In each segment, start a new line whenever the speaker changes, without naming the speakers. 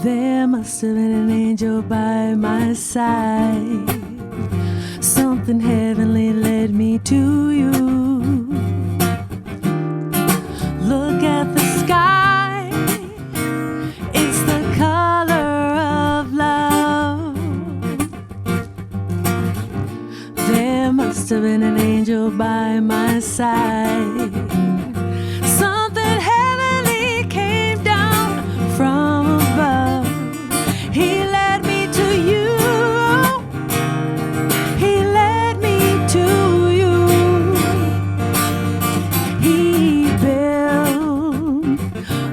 There must have been an angel by my side. Something heavenly led me to you. Look at the sky, it's the color of love. There must have been an angel by my side. Something heavenly came down from above. He led me to you. He led me to you. He built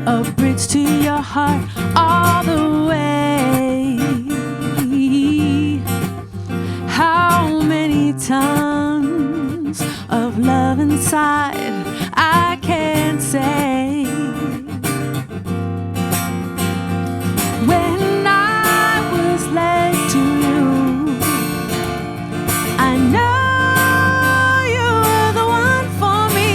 a bridge to your heart all the way. How many tons of love inside I can't say. When I was led to you, I know you were the one for me.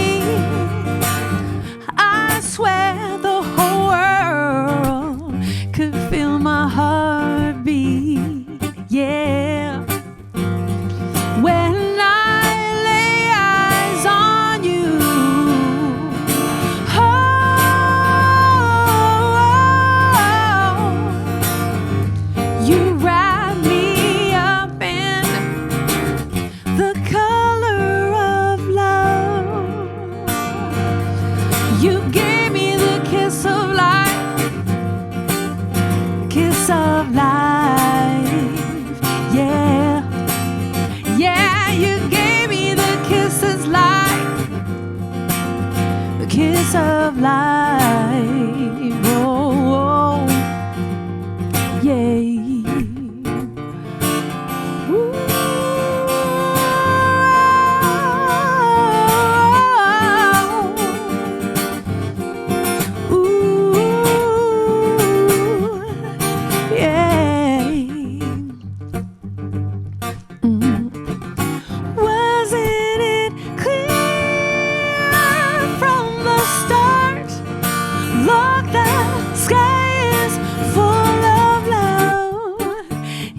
I swear the whole world could feel my heart beat. Yeah. When I lay eyes on you, you wrap me up in the color of love. You gave me the kiss of life, kiss of life, yeah. Yeah, you gave me the kisses life, the kiss of life, oh, oh. Yeah. Wasn't it clear from the start? Look, the sky is full of love.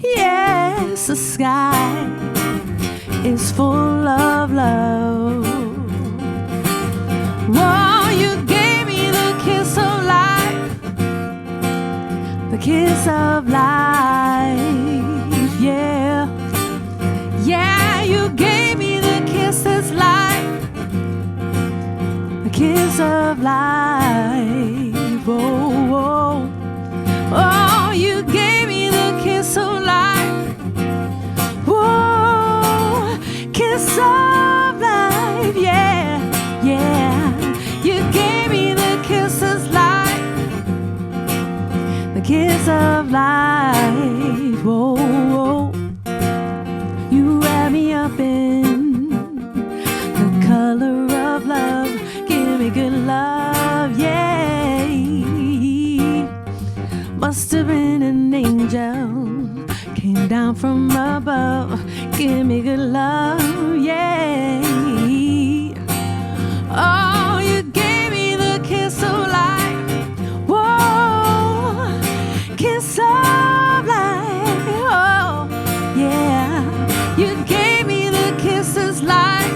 Yes, the sky is full of love. Oh, you gave me the kiss of life, the kiss of life, yeah. Yeah, you gave me the kisses life, the kiss of life, oh, oh. Oh, you gave me the kiss of life, oh, kiss of life, yeah, yeah. You gave me the kisses life, the kiss of life, oh, oh. You wrap me up in the color of love. Give me good love, yeah. Must have been an angel, came down from above. Give me good love, yeah. Oh, you gave me the kiss of life, whoa, kiss of life, oh, yeah. You gave me the kisses life,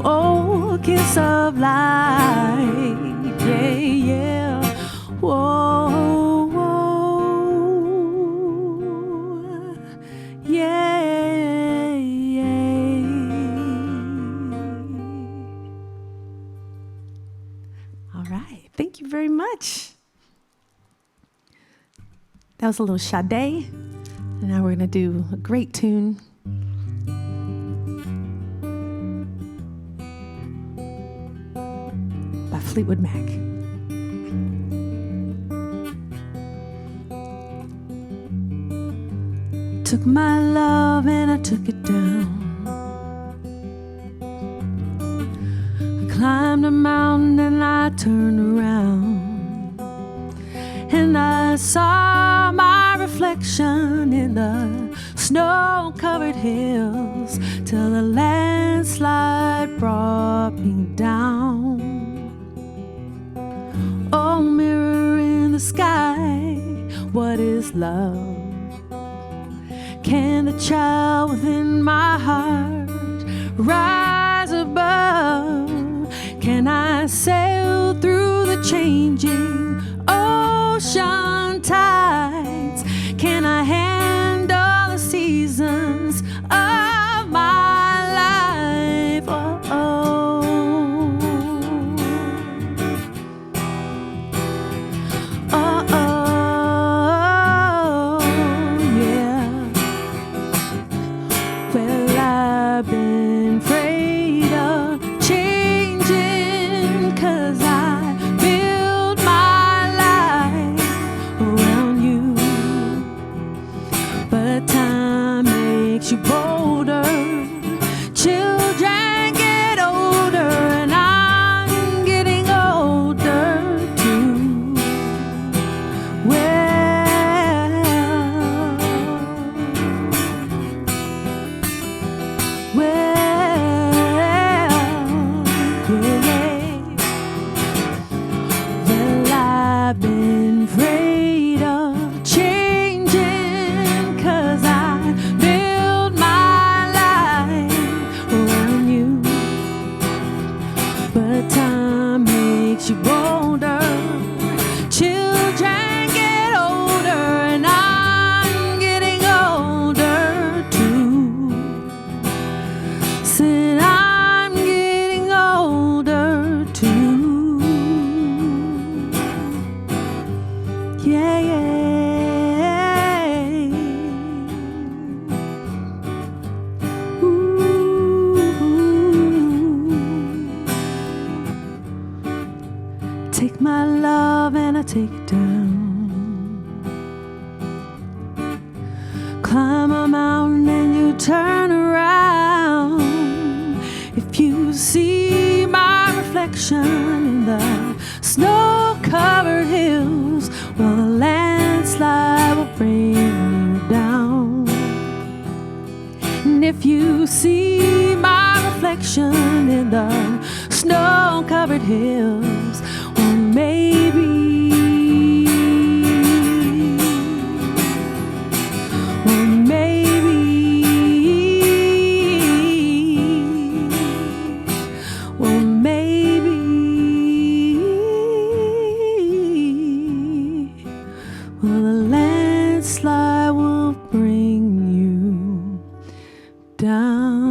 oh, kiss of life, yeah, yeah, whoa, whoa, yeah, yeah. All right, thank you very much. That was a little Sade. And now we're going to do a great tune. By Fleetwood Mac. Took my love and I took it down. I climbed a mountain and I turned around. And I saw my reflection in the snow-covered hills till the landslide brought me down. Oh, sky. What is love? Can the child within my heart rise above? Can I sail through the changing ocean tides? Can I handle the seasons of my life? Oh, oh. Oh, oh, yeah. Well, I've been afraid of changing, 'cause I build my life around you. But time makes you bolder. Children get older, and I'm getting older too. Well, I've been afraid of changing, 'cause I build my life around you. But time makes you bolder. Children get older, and I'm getting older too. Said I'm getting older too. Yeah, yeah. Ooh. Take my love and I take it down. Climb a mountain and you turn around. If you see my reflection in the snow-covered hills, well, the landslide will bring you down. And if you see my reflection in the snow-covered hills, well, maybe the landslide will bring you down.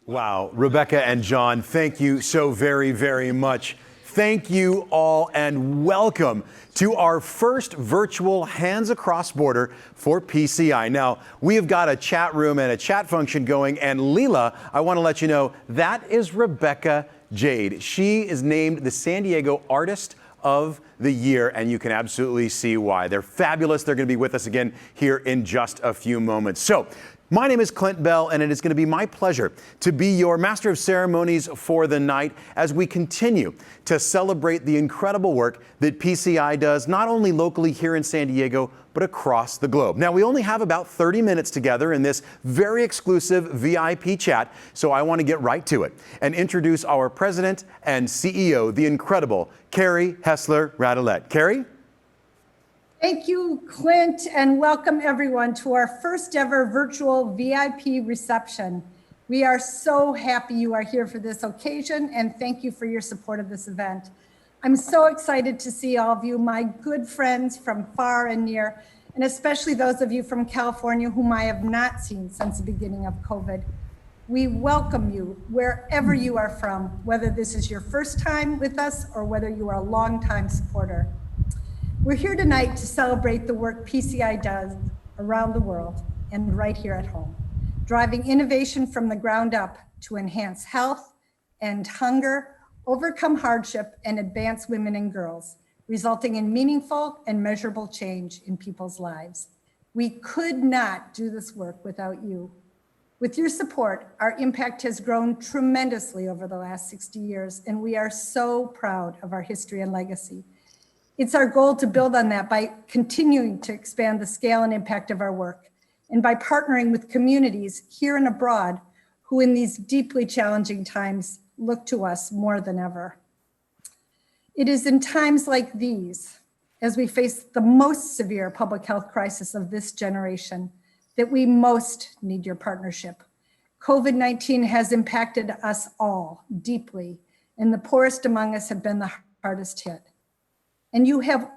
Wow, Rebecca and John, thank you so very, very much. Thank you all and welcome to our first virtual Hands Across Border for PCI. Now, we have got a chat room and a chat function going, and Leela, I want to let you know, that is Rebecca Jade. She is named the San Diego Artist of the Year, and you can absolutely see why. They're fabulous. They're going to be with us again here in just a few moments. So, my name is Clint Bell, and it is going to be my pleasure to be your Master of Ceremonies for the night as we continue to celebrate the incredible work that PCI does, not only locally here in San Diego, but across the globe. Now, we only have about 30 minutes together in this very exclusive VIP chat, so I want to get right to it and introduce our President and CEO, the incredible Carrie Hessler-Radelet. Carrie?
Thank you, Clint, and welcome everyone to our first ever virtual VIP reception. We are so happy you are here for this occasion, and thank you for your support of this event. I'm so excited to see all of you, my good friends from far and near, and especially those of you from California whom I have not seen since the beginning of COVID. We welcome you wherever you are from, whether this is your first time with us or whether you are a longtime supporter. We're here tonight to celebrate the work PCI does around the world and right here at home, driving innovation from the ground up to enhance health, end hunger, overcome hardship, and advance women and girls, resulting in meaningful and measurable change in people's lives. We could not do this work without you. With your support, our impact has grown tremendously over the last 60 years, and we are so proud of our history and legacy. It's our goal to build on that by continuing to expand the scale and impact of our work, and by partnering with communities here and abroad who in these deeply challenging times look to us more than ever. It is in times like these, as we face the most severe public health crisis of this generation, that we most need your partnership. COVID-19 has impacted us all deeply, and the poorest among us have been the hardest hit. And you have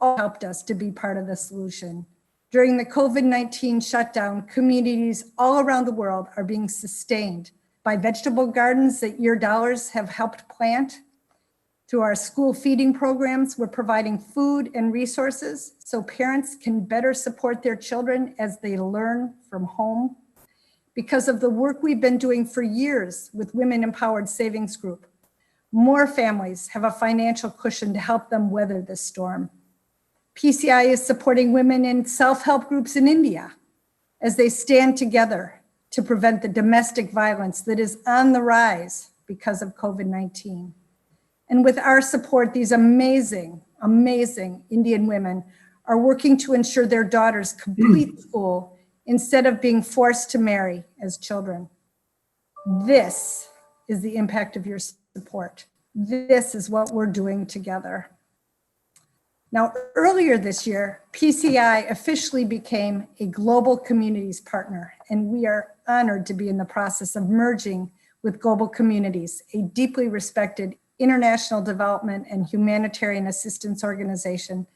all helped us to be part of the solution. During the COVID-19 shutdown, communities all around the world are being sustained by vegetable gardens that your dollars have helped plant. Through our school feeding programs, we're providing food and resources so parents can better support their children as they learn from home. Because of the work we've been doing for years with Women Empowered Savings Group, more families have a financial cushion to help them weather this storm. PCI is supporting women in self-help groups in India as they stand together to prevent the domestic violence that is on the rise because of COVID-19. And with our support, these amazing, amazing Indian women are working to ensure their daughters complete school instead of being forced to marry as children. This is the impact of your support. This is what we're doing together. Now, earlier this year, PCI officially became a global communities partner, and we are honored to be in the process of merging with Global Communities, a deeply respected international development and humanitarian assistance organization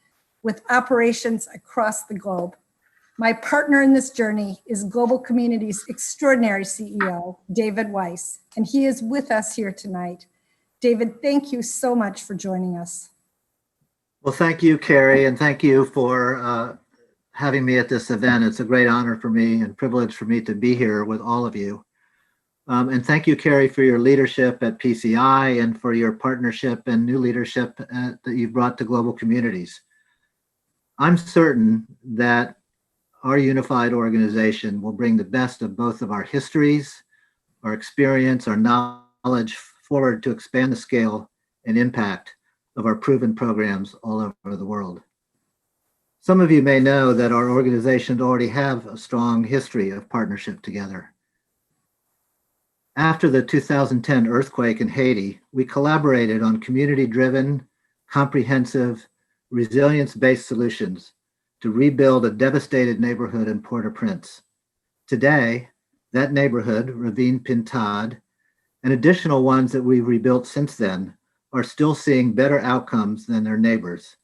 with operations across the globe. My partner in this journey is Global Communities extraordinary CEO, David Weiss, and he is with us here tonight. David, thank you so much for joining us.
Well, thank you, Carrie, and thank you for having me at this event. It's a great honor for me and privilege for me to be here with all of you. And thank you, Carrie, for your leadership at PCI and for your partnership and new leadership that you've brought to Global Communities. I'm certain that our unified organization will bring the best of both of our histories, our experience, our knowledge forward to expand the scale and impact of our proven programs all over the world. Some of you may know that our organizations already have a strong history of partnership together. After the 2010 earthquake in Haiti, we collaborated on community-driven, comprehensive, resilience-based solutions to rebuild a devastated neighborhood in Port-au-Prince. Today, that neighborhood, Ravine Pintade, and additional ones that we've rebuilt since then, are still seeing better outcomes than their neighbors.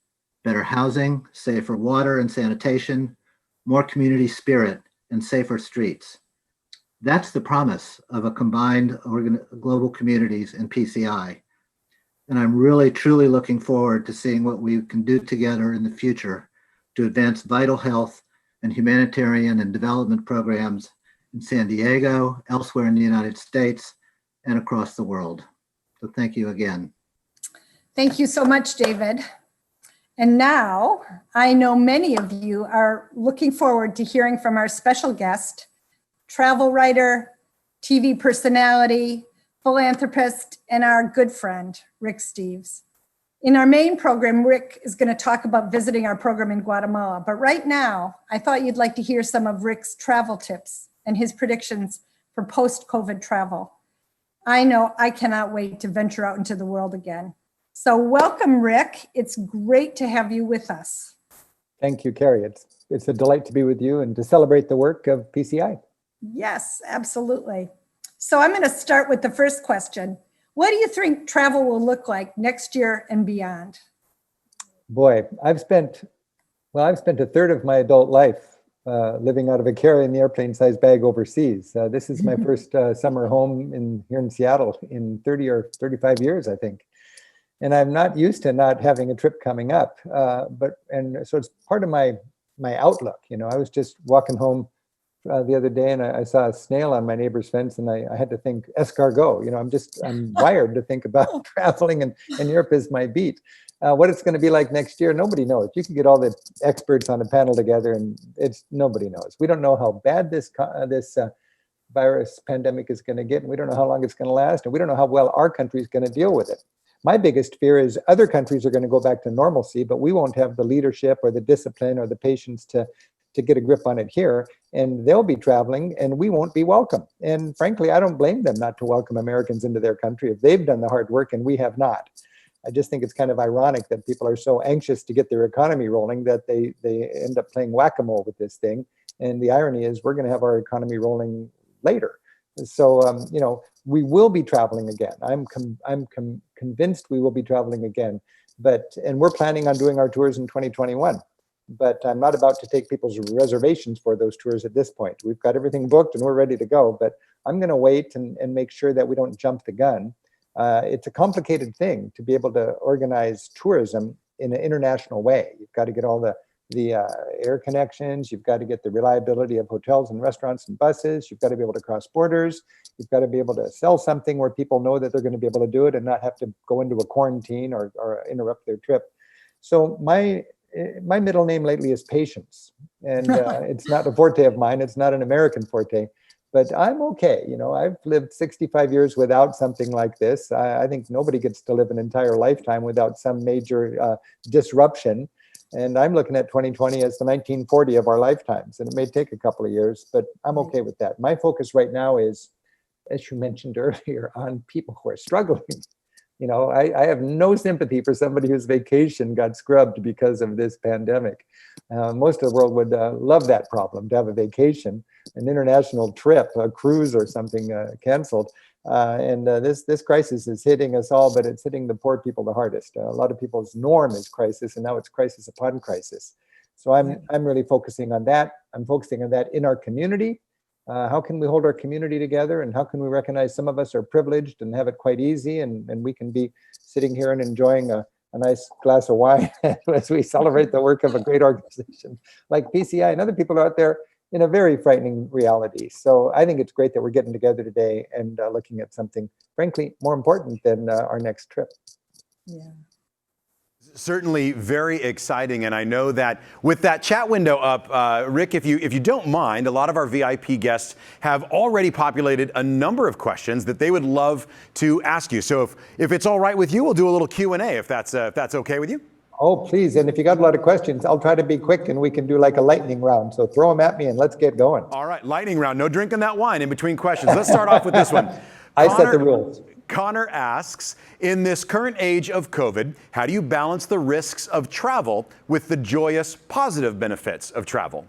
Better housing, safer water and sanitation, more community spirit, and safer streets. That's the promise of a combined Global Communities and PCI. And I'm really, truly looking forward to seeing what we can do together in the future to advance vital health and humanitarian and development programs in San Diego, elsewhere in the United States, and across the world. So thank you again.
Thank you so much, David. And now I know many of you are looking forward to hearing from our special guest, travel writer, TV personality, philanthropist, and our good friend, Rick Steves. In our main program, Rick is going to talk about visiting our program in Guatemala. But right now, I thought you'd like to hear some of Rick's travel tips and his predictions for post-COVID travel. I know I cannot wait to venture out into the world again. So welcome, Rick. It's great to have you with us.
Thank you, Carrie. It's a delight to be with you and to celebrate the work of PCI.
Yes, absolutely. So I'm going to start with the first question. What do you think travel will look like next year and beyond?
Boy, I've spent a third of my adult life living out of a carry in the airplane-sized bag overseas. This is my first summer home here in Seattle in 30 or 35 years, I think. And I'm not used to not having a trip coming up. So it's part of my outlook. You know, I was just walking home the other day and I saw a snail on my neighbor's fence and I had to think escargot. You know, I'm wired to think about traveling and Europe is my beat. What it's going to be like next year, nobody knows. You can get all the experts on a panel together and nobody knows. We don't know how bad this virus pandemic is going to get, and we don't know how long it's going to last, and we don't know how well our country is going to deal with it. My biggest fear is other countries are going to go back to normalcy, but we won't have the leadership or the discipline or the patience to to get a grip on it here, and they'll be traveling and we won't be welcome. And frankly, I don't blame them not to welcome Americans into their country if they've done the hard work and we have not. I just think it's kind of ironic that people are so anxious to get their economy rolling that they end up playing whack-a-mole with this thing. And the irony is we're going to have our economy rolling later. So, we will be traveling again. I'm convinced we will be traveling again. And we're planning on doing our tours in 2021. But I'm not about to take people's reservations for those tours at this point. We've got everything booked and we're ready to go. But I'm going to wait and make sure that we don't jump the gun. It's a complicated thing to be able to organize tourism in an international way. You've got to get all the air connections. You've got to get the reliability of hotels and restaurants and buses. You've got to be able to cross borders. You've got to be able to sell something where people know that they're going to be able to do it and not have to go into a quarantine or interrupt their trip. So my middle name lately is Patience, and it's not a forte of mine. It's not an American forte. But I'm okay. I've lived 65 years without something like this. I think nobody gets to live an entire lifetime without some major disruption. And I'm looking at 2020 as the 1940 of our lifetimes. And it may take a couple of years, but I'm okay with that. My focus right now is, as you mentioned earlier, on people who are struggling. I have no sympathy for somebody whose vacation got scrubbed because of this pandemic. Most of the world would love that problem, to have a vacation, an international trip, a cruise or something canceled. This crisis is hitting us all, but it's hitting the poor people the hardest. A lot of people's norm is crisis, and now it's crisis upon crisis. So I'm really focusing on that. I'm focusing on that in our community. How can we hold our community together, and how can we recognize some of us are privileged and have it quite easy, and we can be sitting here and enjoying a nice glass of wine as we celebrate the work of a great organization like PCI, and other people out there in a very frightening reality. So I think it's great that we're getting together today and looking at something, frankly, more important than our next trip.
Yeah.
Certainly very exciting, and I know that with that chat window up, Rick, if you don't mind, a lot of our VIP guests have already populated a number of questions that they would love to ask you. So if it's all right with you, we'll do a little Q&A if that's okay with you.
Oh, please. And if you got a lot of questions, I'll try to be quick and we can do like a lightning round. So throw them at me and let's get going.
All right, lightning round. No drinking that wine in between questions. Let's start off with this one.
I set the rules.
Connor asks, in this current age of COVID, how do you balance the risks of travel with the joyous, positive benefits of travel?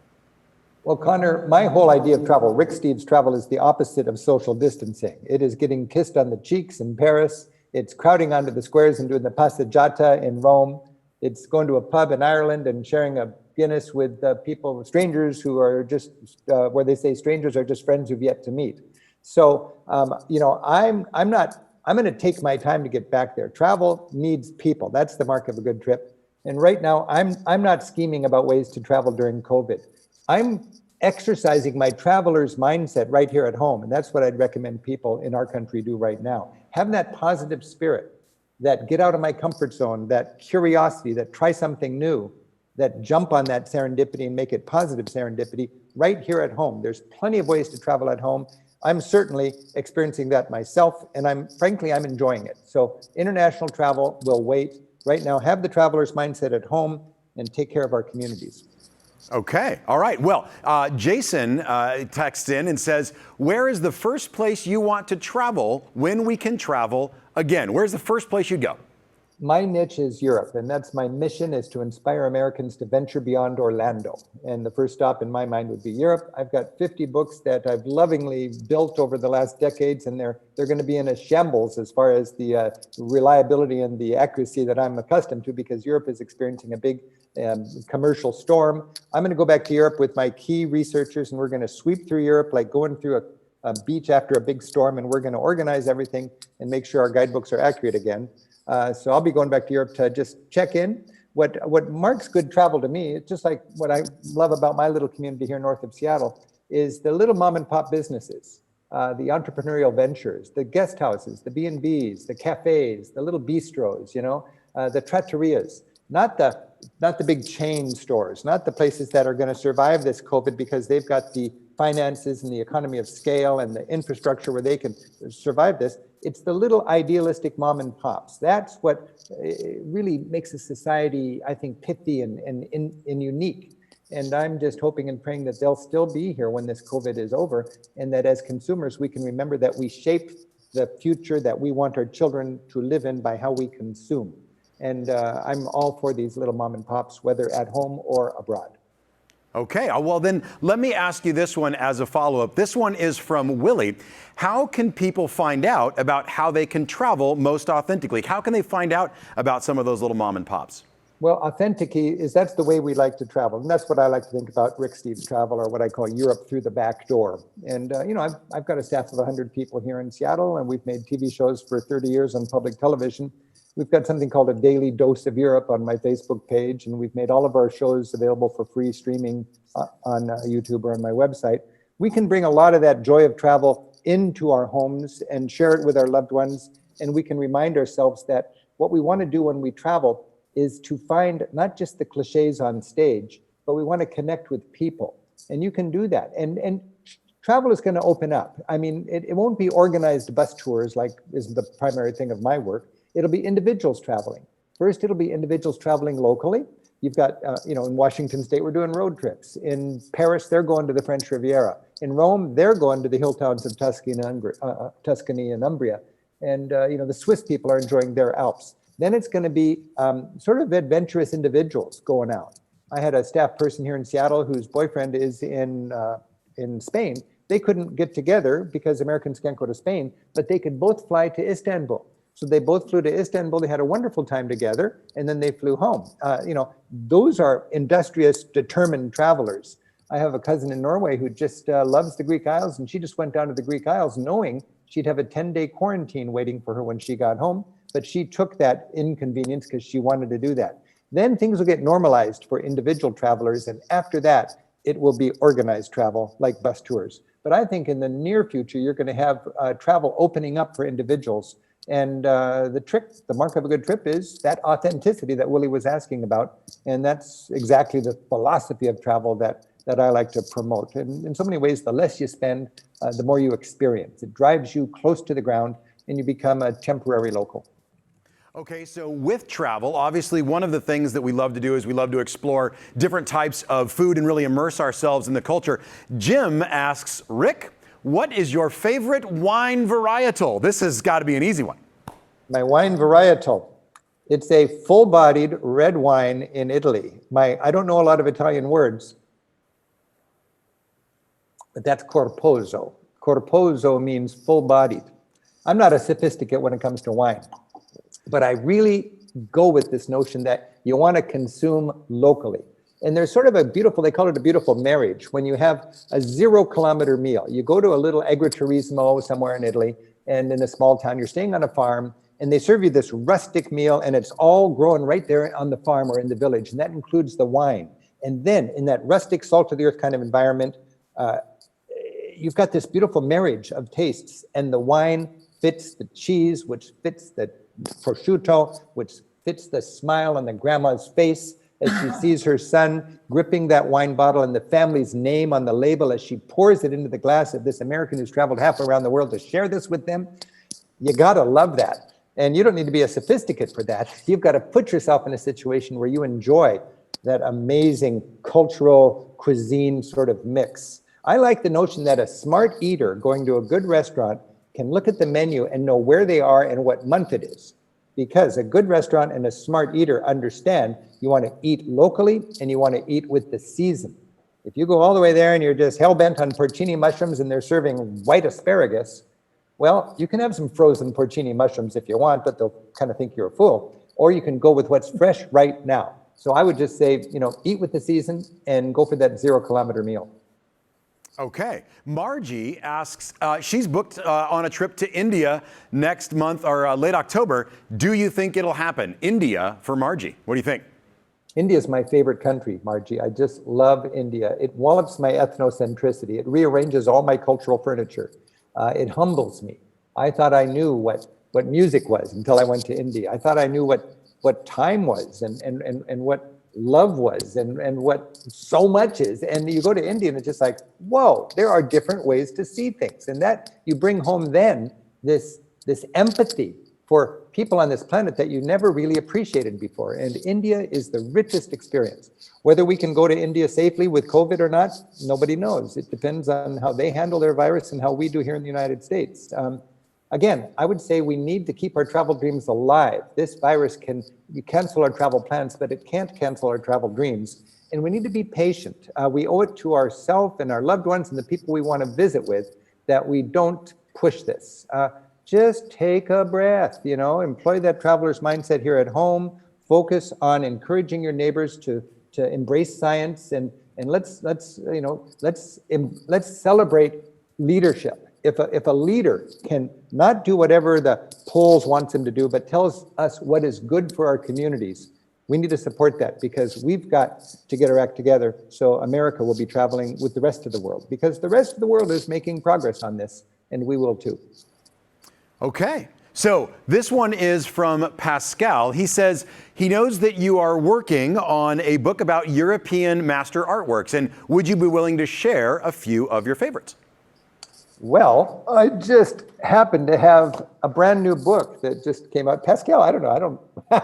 Well, Connor, my whole idea of travel, Rick Steves travel, is the opposite of social distancing. It is getting kissed on the cheeks in Paris. It's crowding onto the squares and doing the passeggiata in Rome. It's going to a pub in Ireland and sharing a Guinness with people, strangers who are just, where they say strangers are just friends who've yet to meet. So, I'm going to take my time to get back there. Travel needs people. That's the mark of a good trip. And right now, I'm not scheming about ways to travel during COVID. I'm exercising my traveler's mindset right here at home. And that's what I'd recommend people in our country do right now. Have that positive spirit, that get out of my comfort zone, that curiosity, that try something new, that jump on that serendipity and make it positive serendipity right here at home. There's plenty of ways to travel at home. I'm certainly experiencing that myself, and I'm enjoying it. So international travel will wait. Right now, have the traveler's mindset at home and take care of our communities.
Okay, all right. Well, Jason texts in and says, where is the first place you want to travel when we can travel again? Where's the first place you'd go?
My niche is Europe, and that's my mission, is to inspire Americans to venture beyond Orlando. And the first stop in my mind would be Europe. I've got 50 books that I've lovingly built over the last decades, and they're going to be in a shambles as far as the reliability and the accuracy that I'm accustomed to, because Europe is experiencing a big commercial storm. I'm going to go back to Europe with my key researchers, and we're going to sweep through Europe like going through a beach after a big storm, and we're going to organize everything and make sure our guidebooks are accurate again. So I'll be going back to Europe to just check in. What marks good travel to me, it's just like what I love about my little community here north of Seattle, is the little mom and pop businesses, the entrepreneurial ventures, the guest houses, the B&Bs, the cafes, the little bistros, the trattorias, not the big chain stores, not the places that are going to survive this COVID because they've got the finances and the economy of scale and the infrastructure where they can survive this. It's the little idealistic mom and pops. That's what really makes a society, I think, pithy and unique. And I'm just hoping and praying that they'll still be here when this COVID is over, and that as consumers, we can remember that we shape the future that we want our children to live in by how we consume. And I'm all for these little mom and pops, whether at home or abroad.
Okay, well then let me ask you this one as a follow-up. This one is from Willie. How can people find out about how they can travel most authentically? How can they find out about some of those little mom and pops?
Well, authentically that's the way we like to travel. And that's what I like to think about Rick Steves travel, or what I call Europe through the back door. And, I've got a staff of 100 people here in Seattle, and we've made TV shows for 30 years on public television. We've got something called a daily dose of Europe on my Facebook page, and we've made all of our shows available for free streaming on YouTube or on my website. We can bring a lot of that joy of travel into our homes and share it with our loved ones. And we can remind ourselves that what we want to do when we travel is to find not just the cliches on stage, but we want to connect with people. And you can do that. And travel is going to open up. I mean, it won't be organized bus tours like is the primary thing of my work. It'll be individuals traveling. First, it'll be individuals traveling locally. You've got, in Washington State, we're doing road trips. In Paris, they're going to the French Riviera. In Rome, they're going to the hill towns of Tuscany and Umbria. And, the Swiss people are enjoying their Alps. Then it's going to be sort of adventurous individuals going out. I had a staff person here in Seattle whose boyfriend is in Spain. They couldn't get together because Americans can't go to Spain, but they could both fly to Istanbul. So they both flew to Istanbul. They had a wonderful time together, and then they flew home. Those are industrious, determined travelers. I have a cousin in Norway who just loves the Greek Isles, and she just went down to the Greek Isles knowing she'd have a 10-day quarantine waiting for her when she got home. But she took that inconvenience because she wanted to do that. Then things will get normalized for individual travelers, and after that, it will be organized travel like bus tours. But I think in the near future, you're going to have travel opening up for individuals. And the mark of a good trip is that authenticity that Willie was asking about. And that's exactly the philosophy of travel that I like to promote. And in so many ways, the less you spend, the more you experience. It drives you close to the ground, and you become a temporary local.
Okay, so with travel, obviously one of the things that we love to do is we love to explore different types of food and really immerse ourselves in the culture. Jim asks, Rick, what is your favorite wine varietal? This has got to be an easy one.
My wine varietal. It's a full-bodied red wine in Italy. I don't know a lot of Italian words, but that's corposo. Corposo means full-bodied. I'm not a sophisticate when it comes to wine, but I really go with this notion that you want to consume locally. And there's sort of they call it a beautiful marriage when you have a 0-kilometer meal. You go to a little agriturismo somewhere in Italy, and in a small town, you're staying on a farm, and they serve you this rustic meal, and it's all grown right there on the farm or in the village, and that includes the wine. And then in that rustic, salt of the earth kind of environment, you've got this beautiful marriage of tastes, and the wine fits the cheese, which fits the prosciutto, which fits the smile on the grandma's face as she sees her son gripping that wine bottle and the family's name on the label as she pours it into the glass of this American who's traveled half around the world to share this with them. You gotta love that. And you don't need to be a sophisticate for that. You've got to put yourself in a situation where you enjoy that amazing cultural cuisine sort of mix. I like the notion that a smart eater going to a good restaurant can look at the menu and know where they are and what month it is. Because a good restaurant and a smart eater understand you want to eat locally and you want to eat with the season. If you go all the way there and you're just hell-bent on porcini mushrooms and they're serving white asparagus, well, you can have some frozen porcini mushrooms if you want, but they'll kind of think you're a fool. Or you can go with what's fresh right now. So I would just say, eat with the season and go for that 0-kilometer meal.
Okay. Margie asks, she's booked on a trip to India next month or late October. Do you think it'll happen? India for Margie. What do you think?
India is my favorite country, Margie. I just love India. It wallops my ethnocentricity. It rearranges all my cultural furniture. It humbles me. I thought I knew what music was until I went to India. I thought I knew what time was and what love was and what so much is. And you go to India and it's just like, whoa, there are different ways to see things. And that you bring home then this empathy for people on this planet that you never really appreciated before. And India is the richest experience. Whether we can go to India safely with COVID or not, nobody knows. It depends on how they handle their virus and how we do here in the United States. Again, I would say we need to keep our travel dreams alive. This virus can cancel our travel plans, but it can't cancel our travel dreams. And we need to be patient. We owe it to ourselves and our loved ones and the people we want to visit with that we don't push this. Just take a breath, employ that traveler's mindset here at home, focus on encouraging your neighbors to embrace science, and let's celebrate leadership. If a leader can not do whatever the polls wants him to do, but tells us what is good for our communities, we need to support that, because we've got to get our act together so America will be traveling with the rest of the world, because the rest of the world is making progress on this, and we will too.
Okay, so this one is from Pascal. He says he knows that you are working on a book about European master artworks, and would you be willing to share a few of your favorites?
Well, I just happen to have a brand new book that just came out. Pascal, I don't know.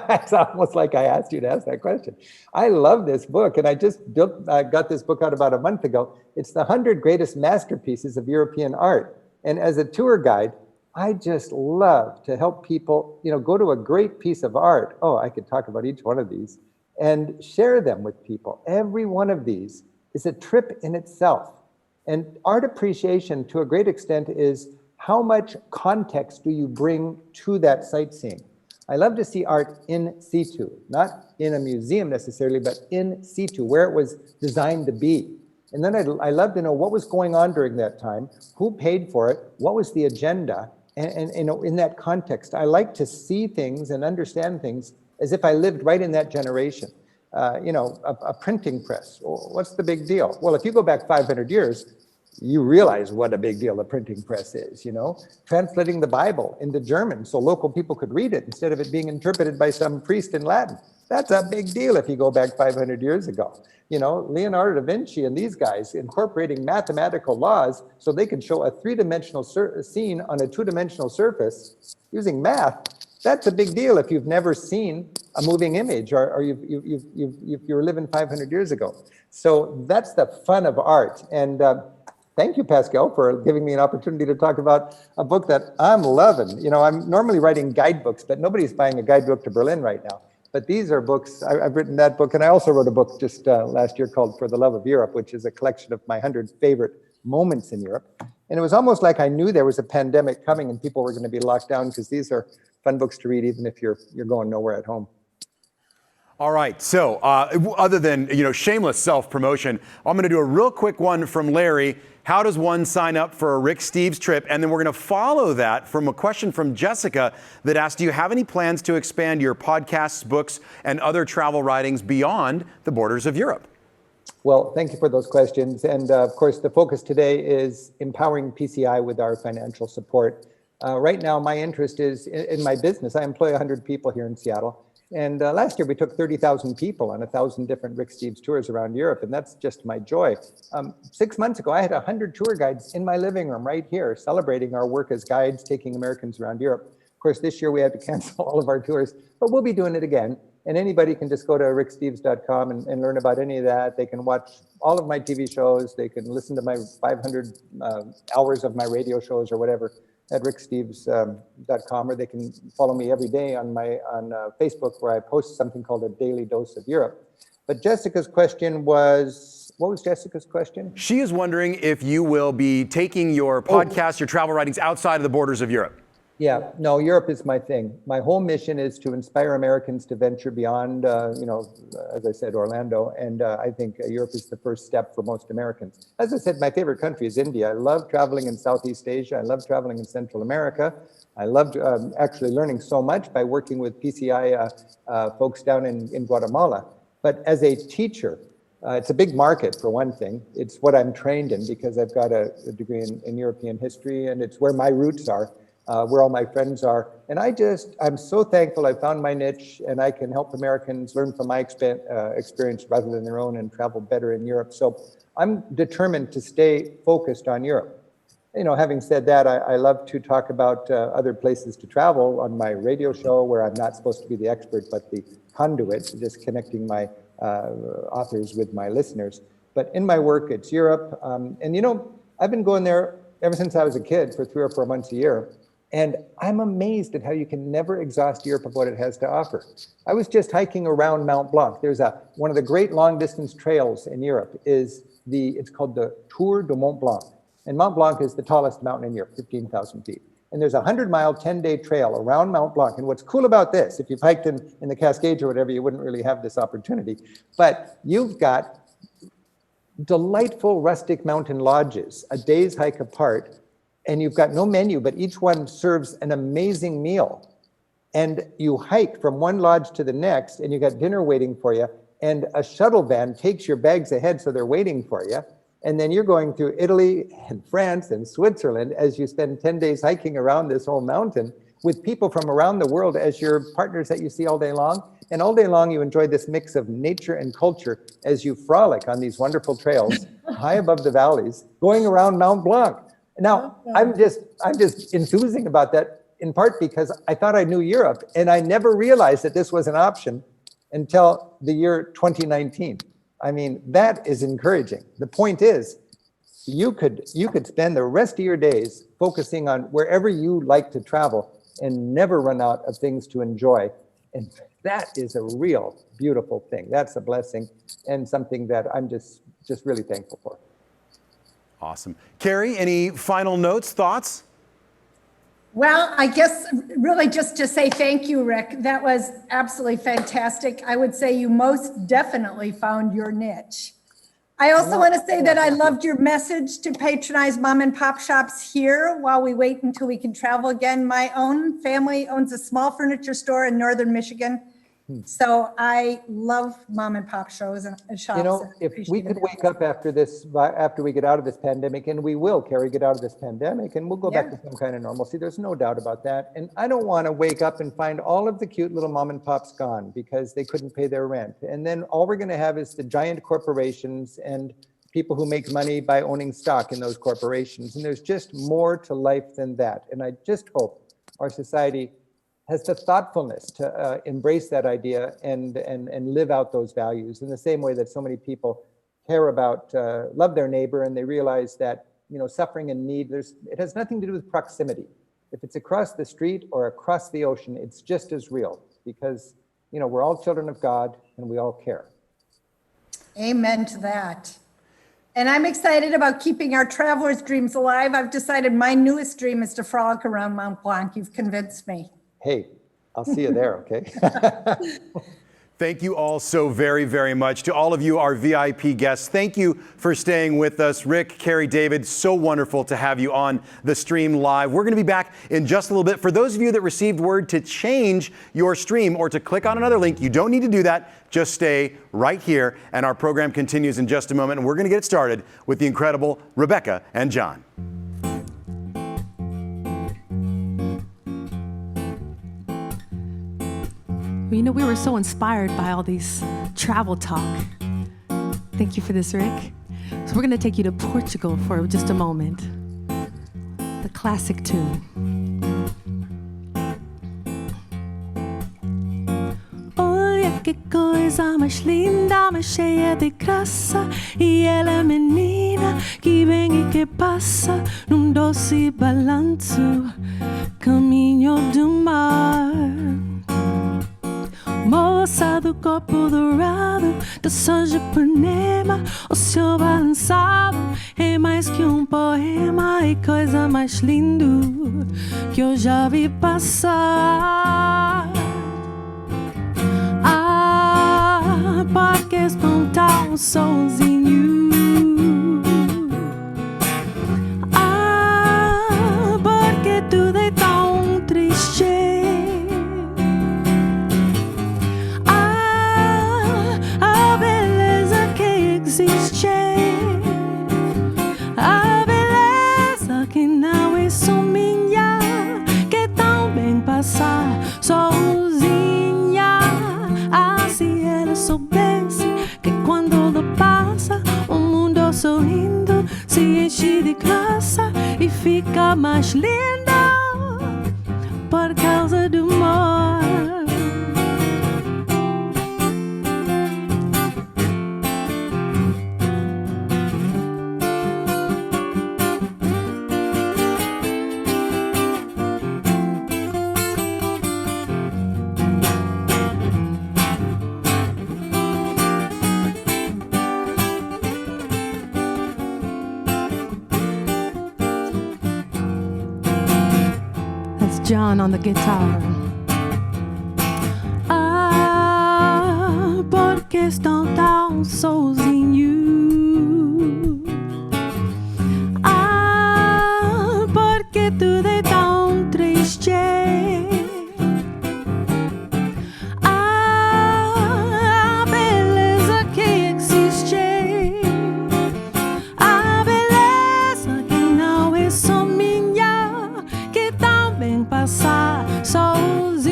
It's almost like I asked you to ask that question. I love this book, and I got this book out about a month ago. It's the 100 Greatest Masterpieces of European Art. And as a tour guide, I just love to help people, go to a great piece of art. Oh, I could talk about each one of these and share them with people. Every one of these is a trip in itself. And art appreciation, to a great extent, is how much context do you bring to that sightseeing? I love to see art in situ, not in a museum necessarily, but in situ, where it was designed to be. And then I love to know what was going on during that time, who paid for it, what was the agenda, and in that context. I like to see things and understand things as if I lived right in that generation. A printing press, what's the big deal? Well, if you go back 500 years, you realize what a big deal a printing press is, translating the Bible into German so local people could read it instead of it being interpreted by some priest in Latin. That's a big deal if you go back 500 years ago. Leonardo da Vinci and these guys incorporating mathematical laws so they could show a three-dimensional scene on a two-dimensional surface using math. That's a big deal if you've never seen a moving image or you were living 500 years ago. So that's the fun of art. And thank you, Pascal, for giving me an opportunity to talk about a book that I'm loving. I'm normally writing guidebooks, but nobody's buying a guidebook to Berlin right now. But these are books, I've written that book, and I also wrote a book just last year called For the Love of Europe, which is a collection of my 100 favorite moments in Europe. And it was almost like I knew there was a pandemic coming and people were going to be locked down, because these are fun books to read even if you're going nowhere at home.
All right, so other than shameless self-promotion, I'm going to do a real quick one from Larry. How does one sign up for a Rick Steves trip? And then we're going to follow that from a question from Jessica that asked, do you have any plans to expand your podcasts, books, and other travel writings beyond the borders of Europe?
Well, thank you for those questions. And of course, the focus today is empowering PCI with our financial support. Right now, my interest is in my business. I employ 100 people here in Seattle. And last year, we took 30,000 people on 1,000 different Rick Steves tours around Europe, and that's just my joy. 6 months ago, I had 100 tour guides in my living room right here, celebrating our work as guides, taking Americans around Europe. Of course, this year we had to cancel all of our tours, but we'll be doing it again. And anybody can just go to ricksteves.com and learn about any of that. They can watch all of my TV shows. They can listen to my 500 hours of my radio shows or whatever at ricksteves.com, or they can follow me every day on Facebook, where I post something called A Daily Dose of Europe. But Jessica's question was, what was Jessica's question?
She is wondering if you will be taking your podcasts, your travel writings outside of the borders of Europe.
Yeah, no, Europe is my thing. My whole mission is to inspire Americans to venture beyond, as I said, Orlando. And I think Europe is the first step for most Americans. As I said, my favorite country is India. I love traveling in Southeast Asia. I love traveling in Central America. I loved actually learning so much by working with PCI folks down in Guatemala. But as a teacher, it's a big market, for one thing. It's what I'm trained in, because I've got a degree in European history, and it's where my roots are. Where all my friends are. And I'm so thankful I found my niche, and I can help Americans learn from my experience rather than their own and travel better in Europe. So I'm determined to stay focused on Europe. Having said that, I love to talk about other places to travel on my radio show, where I'm not supposed to be the expert, but the conduit, just connecting my authors with my listeners. But in my work, it's Europe. And I've been going there ever since I was a kid for 3 or 4 months a year. And I'm amazed at how you can never exhaust Europe of what it has to offer. I was just hiking around Mount Blanc. There's one of the great long distance trails in Europe it's called the Tour de Mont Blanc. And Mont Blanc is the tallest mountain in Europe, 15,000 feet. And there's a 100-mile, 10-day trail around Mont Blanc. And what's cool about this, if you've hiked in the Cascades or whatever, you wouldn't really have this opportunity. But you've got delightful rustic mountain lodges, a day's hike apart, and you've got no menu, but each one serves an amazing meal. And you hike from one lodge to the next, and you got dinner waiting for you, and a shuttle van takes your bags ahead, so they're waiting for you. And then you're going through Italy and France and Switzerland as you spend 10 days hiking around this whole mountain with people from around the world as your partners that you see all day long. And all day long, you enjoy this mix of nature and culture as you frolic on these wonderful trails high above the valleys, going around Mont Blanc. Now, I'm just enthusing about that, in part because I thought I knew Europe, and I never realized that this was an option until the year 2019. I mean, that is encouraging. The point is, you could spend the rest of your days focusing on wherever you like to travel and never run out of things to enjoy. And that is a real beautiful thing. That's a blessing and something that I'm just really thankful for.
Awesome. Carrie, any final notes, thoughts?
Well, I guess really just to say thank you, Rick. That was absolutely fantastic. I would say you most definitely found your niche. I also want to say that I loved your message to patronize mom and pop shops here while we wait until we can travel again. My own family owns a small furniture store in northern Michigan. So I love mom and pop shows and shops.
If we could wake up after we get out of this pandemic, and we will, Carrie, get out of this pandemic, and we'll go back to some kind of normalcy. There's no doubt about that. And I don't want to wake up and find all of the cute little mom and pops gone because they couldn't pay their rent. And then all we're going to have is the giant corporations and people who make money by owning stock in those corporations. And there's just more to life than that. And I just hope our society has the thoughtfulness to embrace that idea and live out those values in the same way that so many people care about, love their neighbor, and they realize that, suffering and need, it has nothing to do with proximity. If it's across the street or across the ocean, it's just as real because, we're all children of God and we all care.
Amen to that. And I'm excited about keeping our travelers' dreams alive. I've decided my newest dream is to frolic around Mont Blanc. You've convinced me.
Hey, I'll see you there, okay?
Thank you all so very, very much. To all of you, our VIP guests, thank you for staying with us. Rick, Carrie, David, so wonderful to have you on the stream live. We're going to be back in just a little bit. For those of you that received word to change your stream or to click on another link, you don't need to do that. Just stay right here, and our program continues in just a moment, and we're going to get started with the incredible Rebecca and John.
We were so inspired by all these travel talk. Thank you for this, Rick. So we're going to take you to Portugal for just a moment. The classic tune. Olha que coisa mais linda, mais cheia de graça. E ela é menina que vem e que passa num doce balanço, caminho do mar. Moça do copo dourado, da São Ipanema, o seu balançado é mais que poema, e coisa mais lindo que eu já vi passar. Porque estão tão sozinhos? Porque tudo é tão triste? Existe a beleza que não é só minha, que tão bem passar sozinha. Se ela soubesse que quando ela passa, fica mais linda por causa do amor. John on the guitar. Ah, porque estão tão sozinho? Ah, porque tudo é tão triste? Ah, a beleza que existe, a beleza que não é só minha, que também passar sozinha.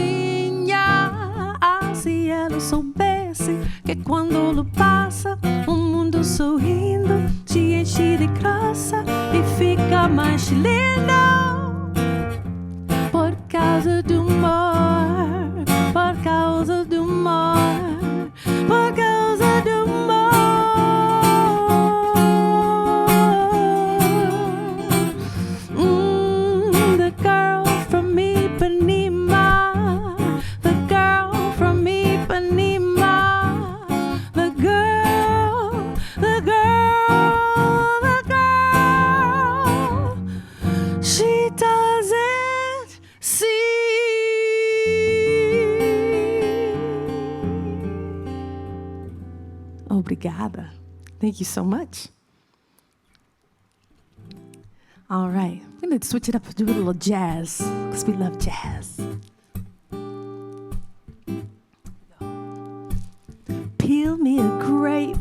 Ah, se ela soubesse que quando ele passa, o mundo sorrindo te enche de graça e fica mais lindo por causa do amor, por causa do amor, por causa do amor. The girl from Ipanema, the girl from Ipanema, the girl, the girl, the girl, she doesn't see. Obrigada. Thank you so much. All right, I'm going to switch it up and do a little jazz, because we love jazz. Peel me a grape,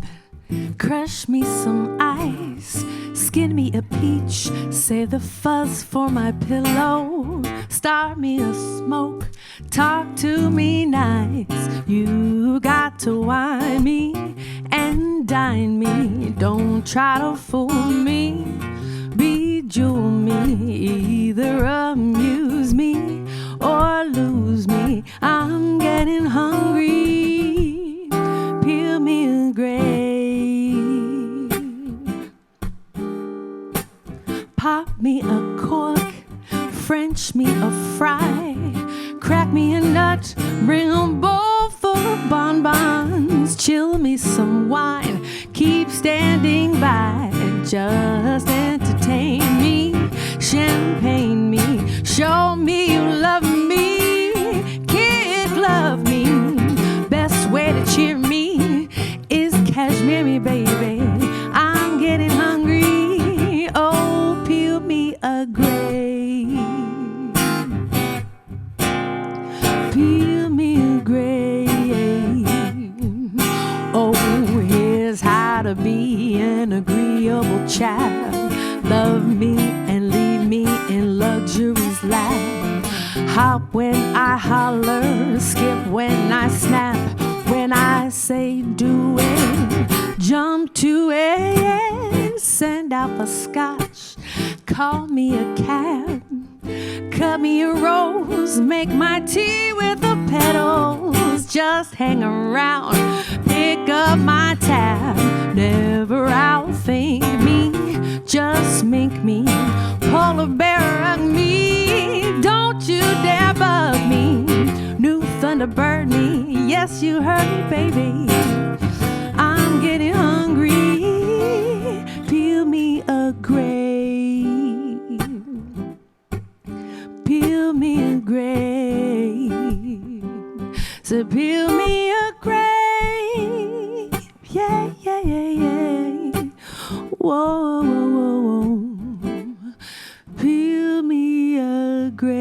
crush me some ice, skin me a peach, save the fuzz for my pillow, start me a smoke, talk to me nice. You got to wine me and dine me, don't try to fool me, bejewel me, either amuse me or lose me. I'm getting hungry, peel me a grape, pop me a cork, French me a fry, crack me a nut, bring a bowl full of bonbons, chill me some wine, keep standing by, just entertain me, champagne me, show me you love me, kid love me, best way to cheer me is cashmere me, baby, I'm getting hungry, oh, peel me a grape, peel me a grape, oh, here's how to be an agreeable chap, love me and leave me in luxury's lap, hop when I holler, skip when I snap, when I say do it, jump to it, send out for scotch, call me a cab, cut me a rose, make my tea with the petals, just hang around, pick up my tab, never outthink me, just make me, polar bear hug me, don't you dare bug me, new Thunderbird me, yes you heard me baby, I'm getting hungry, peel me a grape, peel me a grape, so peel me a grape, yeah, yeah, yeah, yeah, whoa, whoa, whoa, whoa, peel me a grape.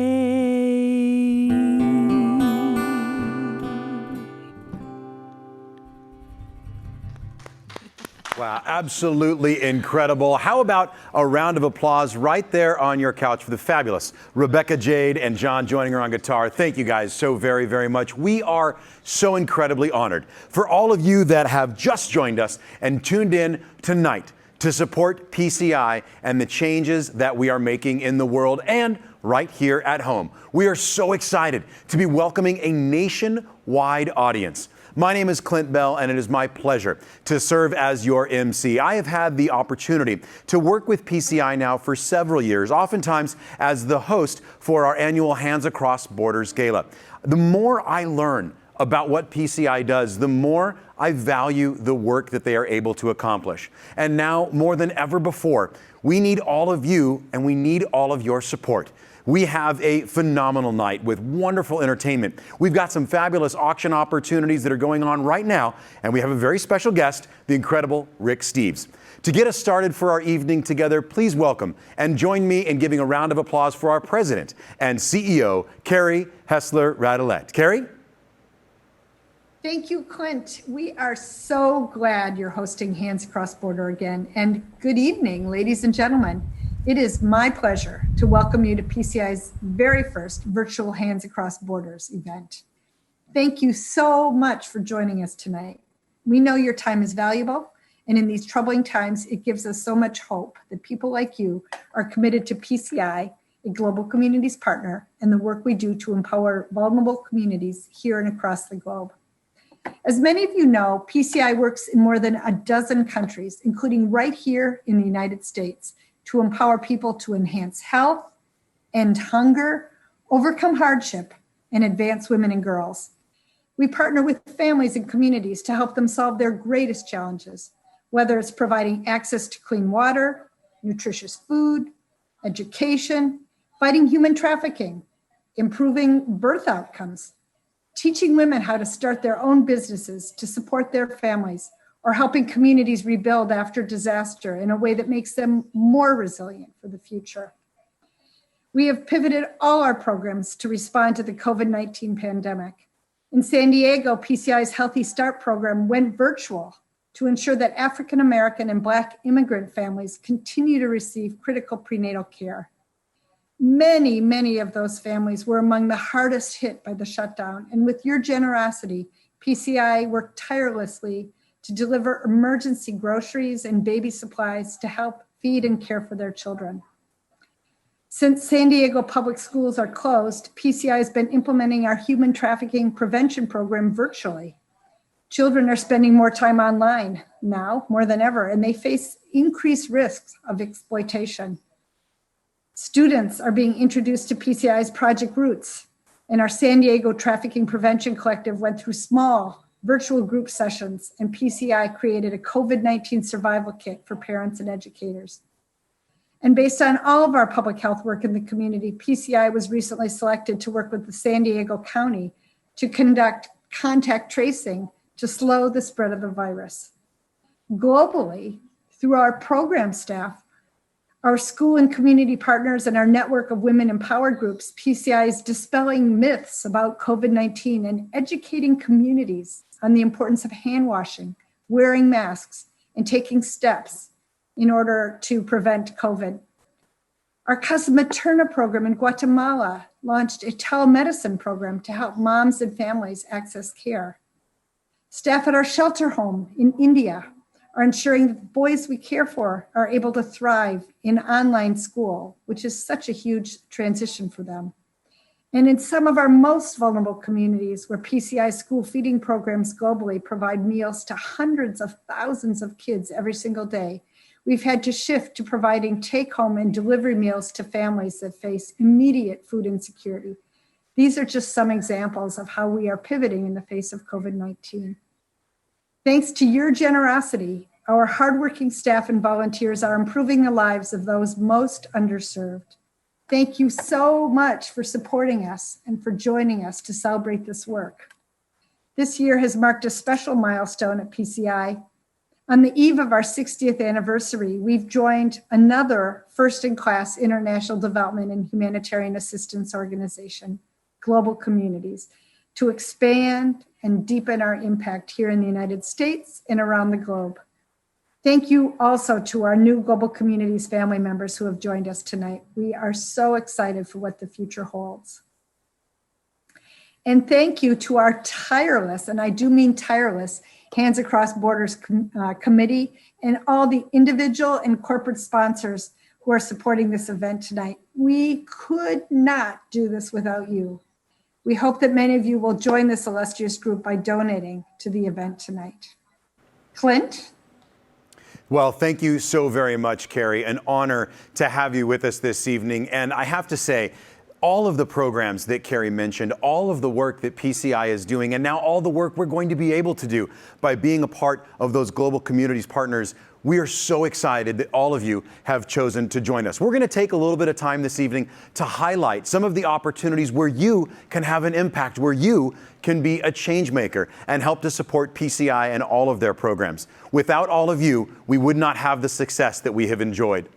Wow, absolutely incredible. How about a round of applause right there on your couch for the fabulous Rebecca Jade and John joining her on guitar. Thank you guys so very, very much. We are so incredibly honored. For all of you that have just joined us and tuned in tonight to support PCI and the changes that we are making in the world and right here at home. We are so excited to be welcoming a nationwide audience. My name is Clint Bell, and it is my pleasure to serve as your MC. I have had the opportunity to work with PCI now for several years, oftentimes as the host for our annual Hands Across Borders Gala. The more I learn about what PCI does, the more I value the work that they are able to accomplish. And now, more than ever before, we need all of you and we need all of your support. We have a phenomenal night with wonderful entertainment. We've got some fabulous auction opportunities that are going on right now, and we have a very special guest, the incredible Rick Steves. To get us started for our evening together, please welcome and join me in giving a round of applause for our President and CEO, Carrie Hessler-Radelet. Carrie?
Thank you, Clint. We are so glad you're hosting Hands Across Border again. And good evening, ladies and gentlemen. It is my pleasure to welcome you to PCI's very first virtual Hands Across Borders event. Thank you so much for joining us tonight. We know your time is valuable, and in these troubling times, it gives us so much hope that people like you are committed to PCI, a global communities partner, and the work we do to empower vulnerable communities here and across the globe. As many of you know, PCI works in more than a dozen countries, including right here in the United States, to empower people to enhance health, end hunger, overcome hardship, and advance women and girls. We partner with families and communities to help them solve their greatest challenges, whether it's providing access to clean water, nutritious food, education, fighting human trafficking, improving birth outcomes, teaching women how to start their own businesses to support their families, or helping communities rebuild after disaster in a way that makes them more resilient for the future. We have pivoted all our programs to respond to the COVID-19 pandemic. In San Diego, PCI's Healthy Start program went virtual to ensure that African American and Black immigrant families continue to receive critical prenatal care. Many of those families were among the hardest hit by the shutdown, and with your generosity, PCI worked tirelessly to deliver emergency groceries and baby supplies to help feed and care for their children. Since San Diego public schools are closed, PCI has been implementing our human trafficking prevention program virtually. Children are spending more time online now, more than ever, and they face increased risks of exploitation. Students are being introduced to PCI's Project Roots, and our San Diego Trafficking Prevention Collective went through small virtual group sessions, and PCI created a COVID-19 survival kit for parents and educators. And based on all of our public health work in the community, PCI was recently selected to work with the San Diego County to conduct contact tracing to slow the spread of the virus. Globally, through our program staff, our school and community partners, and our network of women empowered groups, PCI is dispelling myths about COVID-19 and educating communities on the importance of hand washing, wearing masks, and taking steps in order to prevent COVID. Our Casa Materna program in Guatemala launched a telemedicine program to help moms and families access care. Staff at our shelter home in India are ensuring that the boys we care for are able to thrive in online school, which is such a huge transition for them. And in some of our most vulnerable communities, where PCI school feeding programs globally provide meals to hundreds of thousands of kids every single day, we've had to shift to providing take-home and delivery meals to families that face immediate food insecurity. These are just some examples of how we are pivoting in the face of COVID-19. Thanks to your generosity, our hardworking staff and volunteers are improving the lives of those most underserved. Thank you so much for supporting us and for joining us to celebrate this work. This year has marked a special milestone at PCI. On the eve of our 60th anniversary, we've joined another first-in-class international development and humanitarian assistance organization, Global Communities, to expand and deepen our impact here in the United States and around the globe. Thank you also to our new Global Communities family members who have joined us tonight. We are so excited for what the future holds. And thank you to our tireless, and I do mean tireless, Hands Across Borders Committee, and all the individual and corporate sponsors who are supporting this event tonight. We could not do this without you. We hope that many of you will join this illustrious group by donating to the event tonight. Clint?
Well, thank you so very much, Carrie. An honor to have you with us this evening. And I have to say, all of the programs that Carrie mentioned, all of the work that PCI is doing, and now all the work we're going to be able to do by being a part of those global communities partners, we are so excited that all of you have chosen to join us. We're going to take a little bit of time this evening to highlight some of the opportunities where you can have an impact, where you can be a change maker and help to support PCI and all of their programs. Without all of you, we would not have the success that we have enjoyed.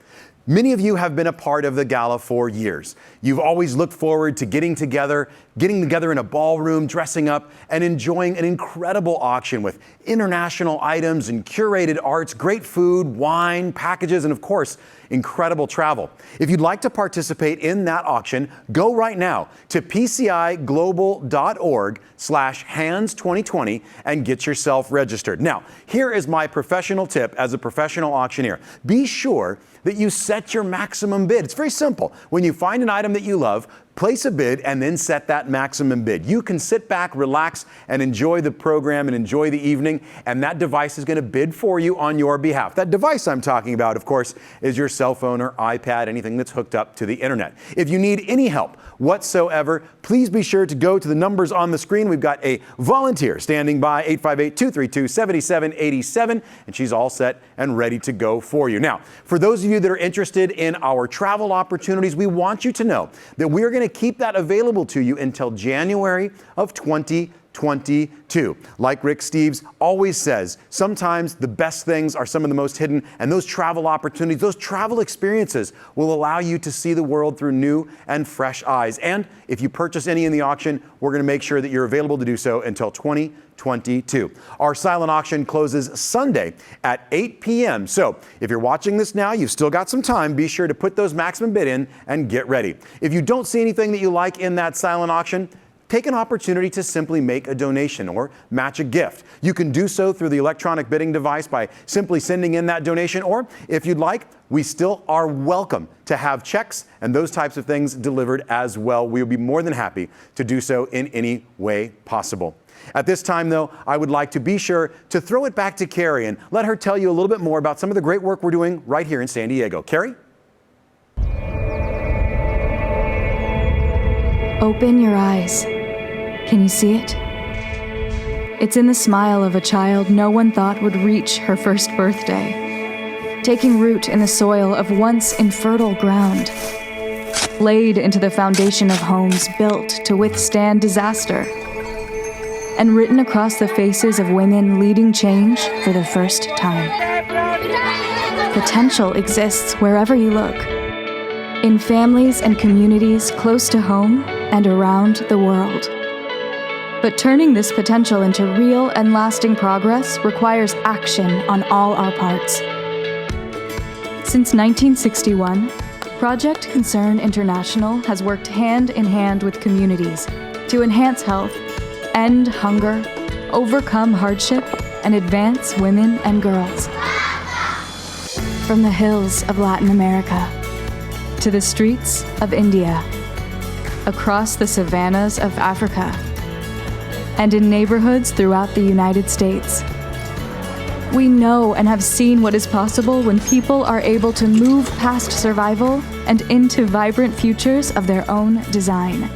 Many of you have been a part of the gala for years. You've always looked forward to getting together in a ballroom, dressing up, and enjoying an incredible auction with international items and curated arts, great food, wine, packages, and of course, incredible travel. If you'd like to participate in that auction, go right now to pciglobal.org/hands2020 and get yourself registered. Now, here is my professional tip as a professional auctioneer. Be sure that you set your maximum bid. It's very simple. When you find an item that you love, place a bid and then set that maximum bid. You can sit back, relax, and enjoy the program and enjoy the evening, and that device is going to bid for you on your behalf. That device I'm talking about, of course, is your cell phone or iPad, anything that's hooked up to the internet. If you need any help whatsoever, please be sure to go to the numbers on the screen. We've got a volunteer standing by, 858-232-7787, and she's all set and ready to go for you. Now, for those of you that are interested in our travel opportunities, we want you to know that we're going to keep that available to you until January of 2022. Like Rick Steves always says, sometimes the best things are some of the most hidden, and those travel opportunities, those travel experiences will allow you to see the world through new and fresh eyes. And if you purchase any in the auction, we're going to make sure that you're available to do so until 2022. Our silent auction closes Sunday at 8 p.m. So if you're watching this now, you've still got some time. Be sure to put those maximum bid in and get ready. If you don't see anything that you like in that silent auction, take an opportunity to simply make a donation or match a gift. You can do so through the electronic bidding device by simply sending in that donation, or if you'd like, we still are welcome to have checks and those types of things delivered as well. We'll be more than happy to do so in any way possible. At this time, though, I would like to be sure to throw it back to Carrie and let her tell you a little bit more about some of the great work we're doing right here in San Diego. Carrie?
Open your eyes. Can you see it? It's in the smile of a child no one thought would reach her first birthday, taking root in the soil of once infertile ground, laid into the foundation of homes built to withstand disaster, and written across the faces of women leading change for the first time. Potential exists wherever you look, in families and communities close to home and around the world. But turning this potential into real and lasting progress requires action on all our parts. Since 1961, Project Concern International has worked hand in hand with communities to enhance health, end hunger, overcome hardship, and advance women and girls. From the hills of Latin America to the streets of India, across the savannas of Africa, and in neighborhoods throughout the United States. We know and have seen what is possible when people are able to move past survival and into vibrant futures of their own design.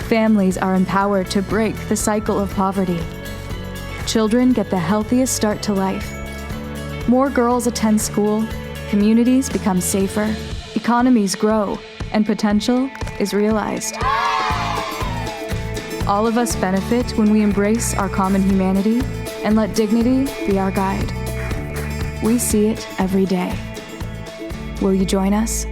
Families are empowered to break the cycle of poverty. Children get the healthiest start to life. More girls attend school, communities become safer, economies grow, and potential is realized. All of us benefit when we embrace our common humanity and let dignity be our guide. We see it every day. Will you join us?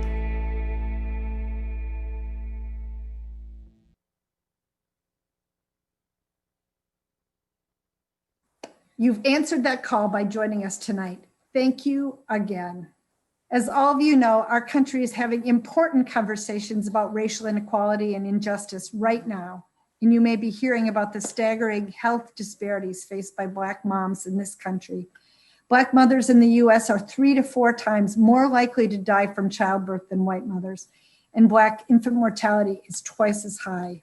You've answered that call by joining us tonight. Thank you again. As all of you know, our country is having important conversations about racial inequality and injustice right now. and you may be hearing about the staggering health disparities faced by Black moms in this country. Black mothers in the US are 3 to 4 times more likely to die from childbirth than white mothers, and Black infant mortality is twice as high.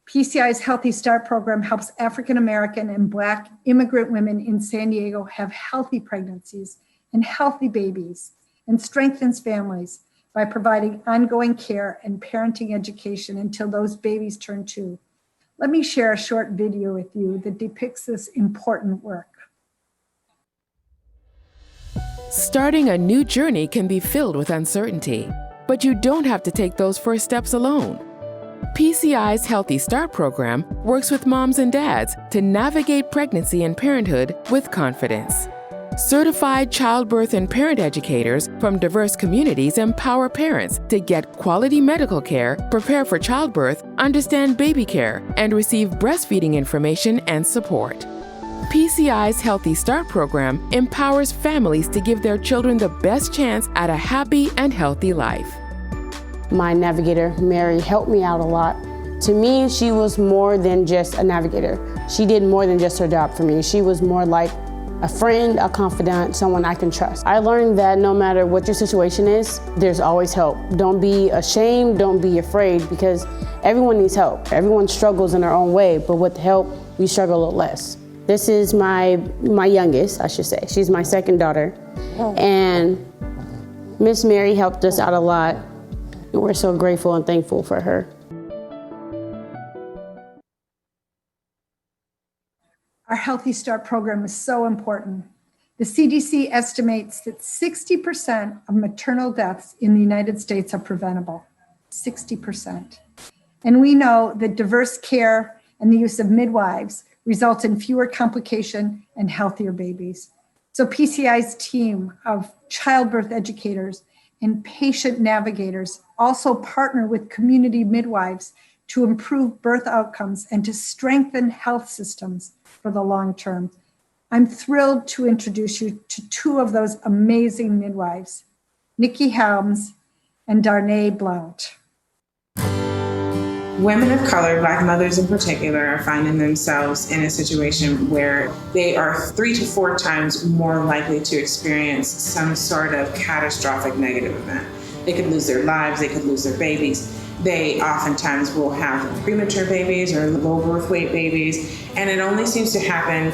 PCI's Healthy Start program helps African American and Black immigrant women in San Diego have healthy pregnancies and healthy babies, and strengthens families by providing ongoing care and parenting education until those babies turn 2. Let me share a short video with you that depicts this important work.
Starting a new journey can be filled with uncertainty, but you don't have to take those first steps alone. PCI's Healthy Start program works with moms and dads to navigate pregnancy and parenthood with confidence. Certified childbirth and parent educators from diverse communities empower parents to get quality medical care, prepare for childbirth, understand baby care, and receive breastfeeding information and support. PCI's Healthy Start program empowers families to give their children the best chance at a happy and healthy life.
My navigator, Mary, helped me out a lot. To me, she was more than just a navigator. She did more than just her job for me. She was more like a friend, a confidant, someone I can trust. I learned that no matter what your situation is, there's always help. Don't be ashamed, don't be afraid, because everyone needs help. Everyone struggles in their own way, but with help, we struggle a little less. This is my youngest, I should say. She's my second daughter. And Miss Mary helped us out a lot. And we're so grateful and thankful for her.
Our Healthy Start program is so important. The CDC estimates that 60% of maternal deaths in the United States are preventable, 60%. And we know that diverse care and the use of midwives results in fewer complications and healthier babies. So PCI's team of childbirth educators and patient navigators also partner with community midwives to improve birth outcomes and to strengthen health systems for the long term. I'm thrilled to introduce you to 2 of those amazing midwives, Nikki Helms and Darnay Blount.
Women of color, Black mothers in particular, are finding themselves in a situation where they are 3 to 4 times more likely to experience some sort of catastrophic negative event. They could lose their lives, they could lose their babies. They oftentimes will have premature babies or low birth weight babies, and it only seems to happen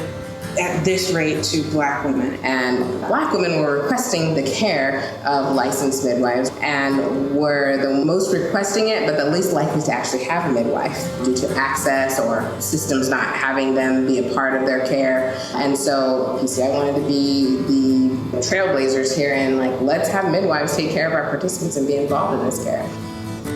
at this rate to Black women.
And Black women were requesting the care of licensed midwives and were the most requesting it, but the least likely to actually have a midwife due to access or systems not having them be a part of their care. And so PCI wanted to be the trailblazers here and let's have midwives take care of our participants and be involved in this care.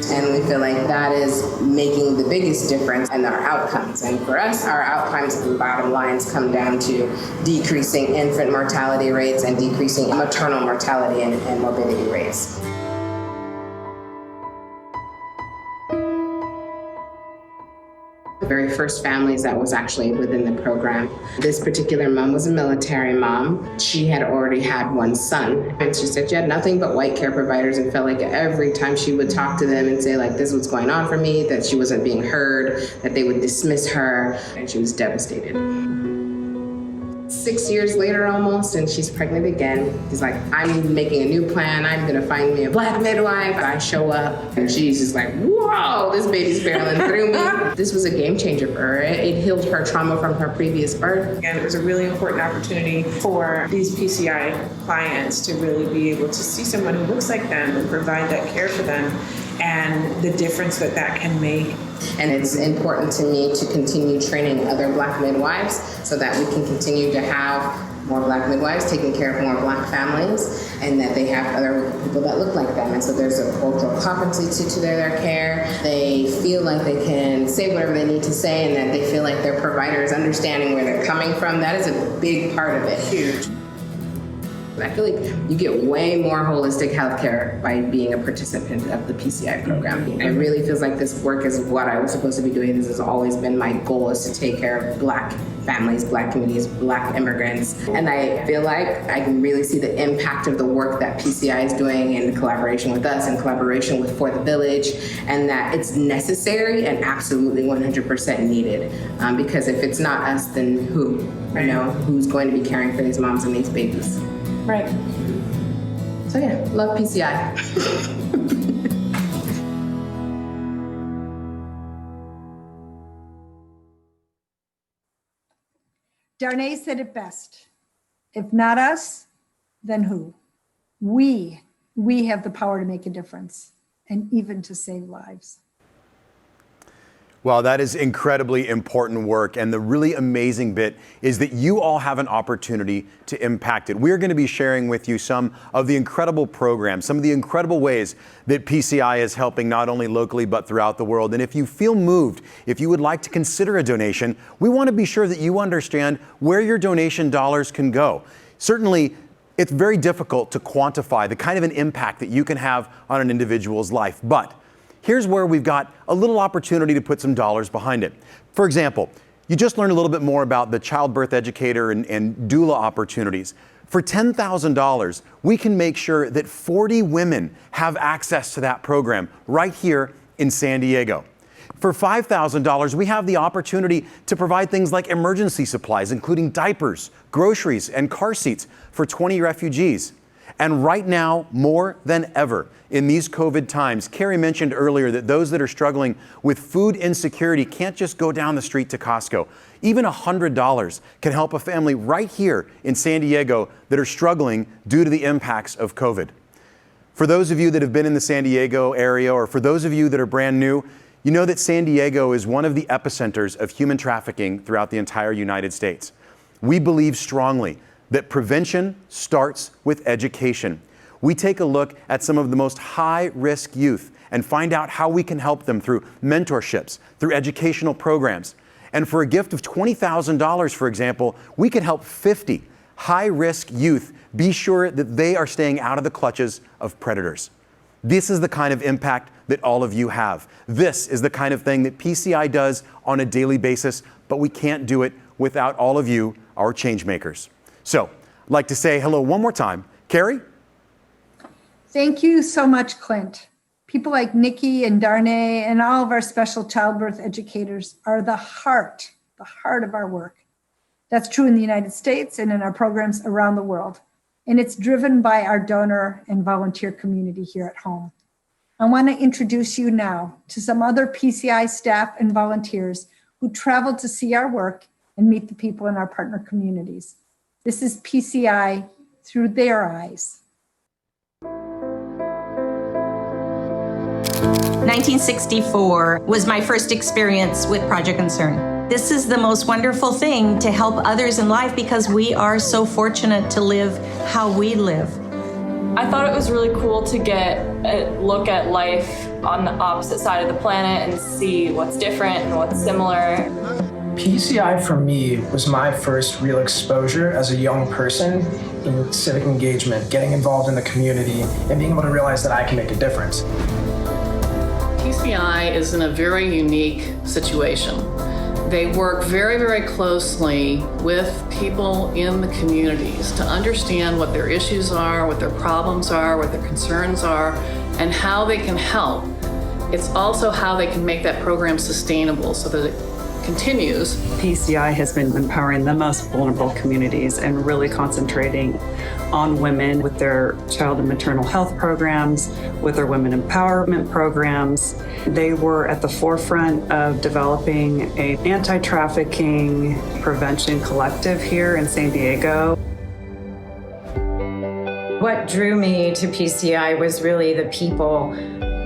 And we feel like that is making the biggest difference in our outcomes. And for us, our outcomes and bottom lines come down to decreasing infant mortality rates and decreasing maternal mortality and morbidity rates. The very first families that was actually within the program. This particular mom was a military mom. She had already had 1 son. And she said she had nothing but white care providers and felt like every time she would talk to them and say this is what's going on for me, that she wasn't being heard, that they would dismiss her, and she was devastated. 6 years later almost, and she's pregnant again. She's like, I'm making a new plan. I'm gonna find me a Black midwife. I show up, and she's just like, whoa, this baby's barreling through me. This was a game changer for her. It healed her trauma from her previous birth.
And it was a really important opportunity for these PCI clients to really be able to see someone who looks like them and provide that care for them, and the difference that can make.
And it's important to me to continue training other Black midwives so that we can continue to have more Black midwives taking care of more Black families, and that they have other people that look like them. And so there's a cultural competency to their care. They feel like they can say whatever they need to say, and that they feel like their provider is understanding where they're coming from. That is a big part of it.
Huge.
I feel like you get way more holistic healthcare by being a participant of the PCI program. It really feels like this work is what I was supposed to be doing. This has always been my goal, is to take care of Black families, Black communities, Black immigrants. And I feel like I can really see the impact of the work that PCI is doing in collaboration with us, in collaboration with For the Village, and that it's necessary and absolutely 100% needed. Because if it's not us, then who? You know, who's going to be caring for these moms and these babies?
Right.
So yeah, love PCI.
Darnay said it best. If not us, then who? We have the power to make a difference and even to save lives.
Well, that is incredibly important work. And the really amazing bit is that you all have an opportunity to impact it. We're going to be sharing with you some of the incredible programs, some of the incredible ways that PCI is helping not only locally, but throughout the world. And if you feel moved, if you would like to consider a donation, we want to be sure that you understand where your donation dollars can go. Certainly, it's very difficult to quantify the kind of an impact that you can have on an individual's life. But here's where we've got a little opportunity to put some dollars behind it. For example, you just learned a little bit more about the childbirth educator and doula opportunities. For $10,000, we can make sure that 40 women have access to that program right here in San Diego. For $5,000, we have the opportunity to provide things like emergency supplies, including diapers, groceries, and car seats for 20 refugees. And right now, more than ever, in these COVID times, Carrie mentioned earlier that those that are struggling with food insecurity can't just go down the street to Costco. Even $100 can help a family right here in San Diego that are struggling due to the impacts of COVID. For those of you that have been in the San Diego area, or for those of you that are brand new, you know that San Diego is one of the epicenters of human trafficking throughout the entire United States. We believe strongly that prevention starts with education. We take a look at some of the most high-risk youth and find out how we can help them through mentorships, through educational programs. And for a gift of $20,000, for example, we can help 50 high-risk youth be sure that they are staying out of the clutches of predators. This is the kind of impact that all of you have. This is the kind of thing that PCI does on a daily basis, but we can't do it without all of you, our changemakers. So, I'd like to say hello one more time. Carrie?
Thank you so much, Clint. People like Nikki and Darnay and all of our special childbirth educators are the heart of our work. That's true in the United States and in our programs around the world. And it's driven by our donor and volunteer community here at home. I want to introduce you now to some other PCI staff and volunteers who travel to see our work and meet the people in our partner communities. This is PCI through their eyes.
1964 was my first experience with Project Concern. This is the most wonderful thing to help others in life because we are so fortunate to live how we live.
I thought it was really cool to get a look at life on the opposite side of the planet and see what's different and what's similar.
PCI for me was my first real exposure as a young person in civic engagement, getting involved in the community, and being able to realize that I can make a difference.
PCI is in a very unique situation. They work very, very closely with people in the communities to understand what their issues are, what their problems are, what their concerns are, and how they can help. It's also how they can make that program sustainable so that it continues.
PCI has been empowering the most vulnerable communities and really concentrating on women with their child and maternal health programs, with their women empowerment programs. They were at the forefront of developing an anti-trafficking prevention collective here in San Diego.
What drew me to PCI was really the people.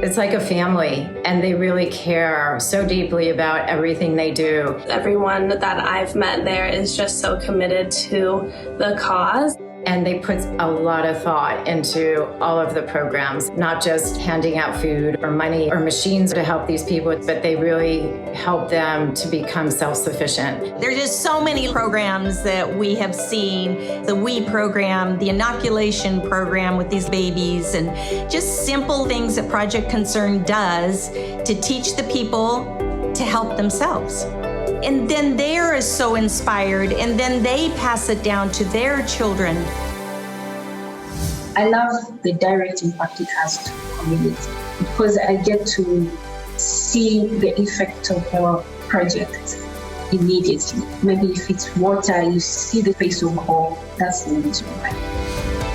It's like a family, and they really care so deeply about everything they do.
Everyone that I've met there is just so committed to the cause.
And they put a lot of thought into all of the programs, not just handing out food or money or machines to help these people, but they really help them to become self-sufficient.
There's just so many programs that we have seen. The WE program, the inoculation program with these babies, and just simple things that Project Concern does to teach the people to help themselves. And then they're so inspired, and then they pass it down to their children.
I love the direct impact it has to the community because I get to see the effect of our project immediately. Maybe if it's water, you see the face of home. That's the reason why.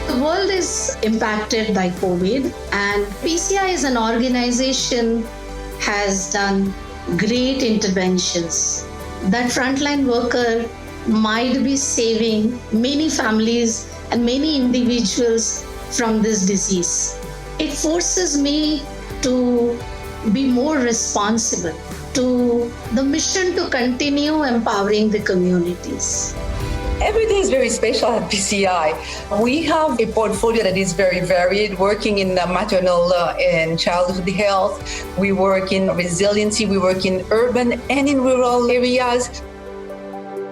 The world is impacted by COVID, and PCI as an organization has done great interventions. That frontline worker might be saving many families and many individuals from this disease. It forces me to be more responsible to the mission to continue empowering the communities.
Everything is very special at PCI. We have a portfolio that is very varied, working in maternal and childhood health. We work in resiliency. We work in urban and in rural areas.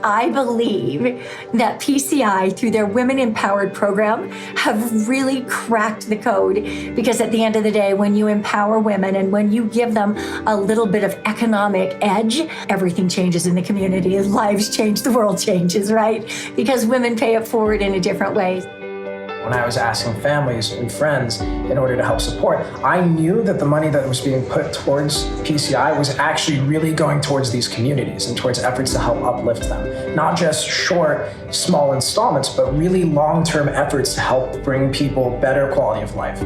I believe that PCI, through their Women Empowered program, have really cracked the code, because at the end of the day, when you empower women and when you give them a little bit of economic edge, everything changes in the community. Lives change, the world changes, right? Because women pay it forward in a different way.
When I was asking families and friends in order to help support, I knew that the money that was being put towards PCI was actually really going towards these communities and towards efforts to help uplift them. Not just short, small installments, but really long-term efforts to help bring people better quality of life.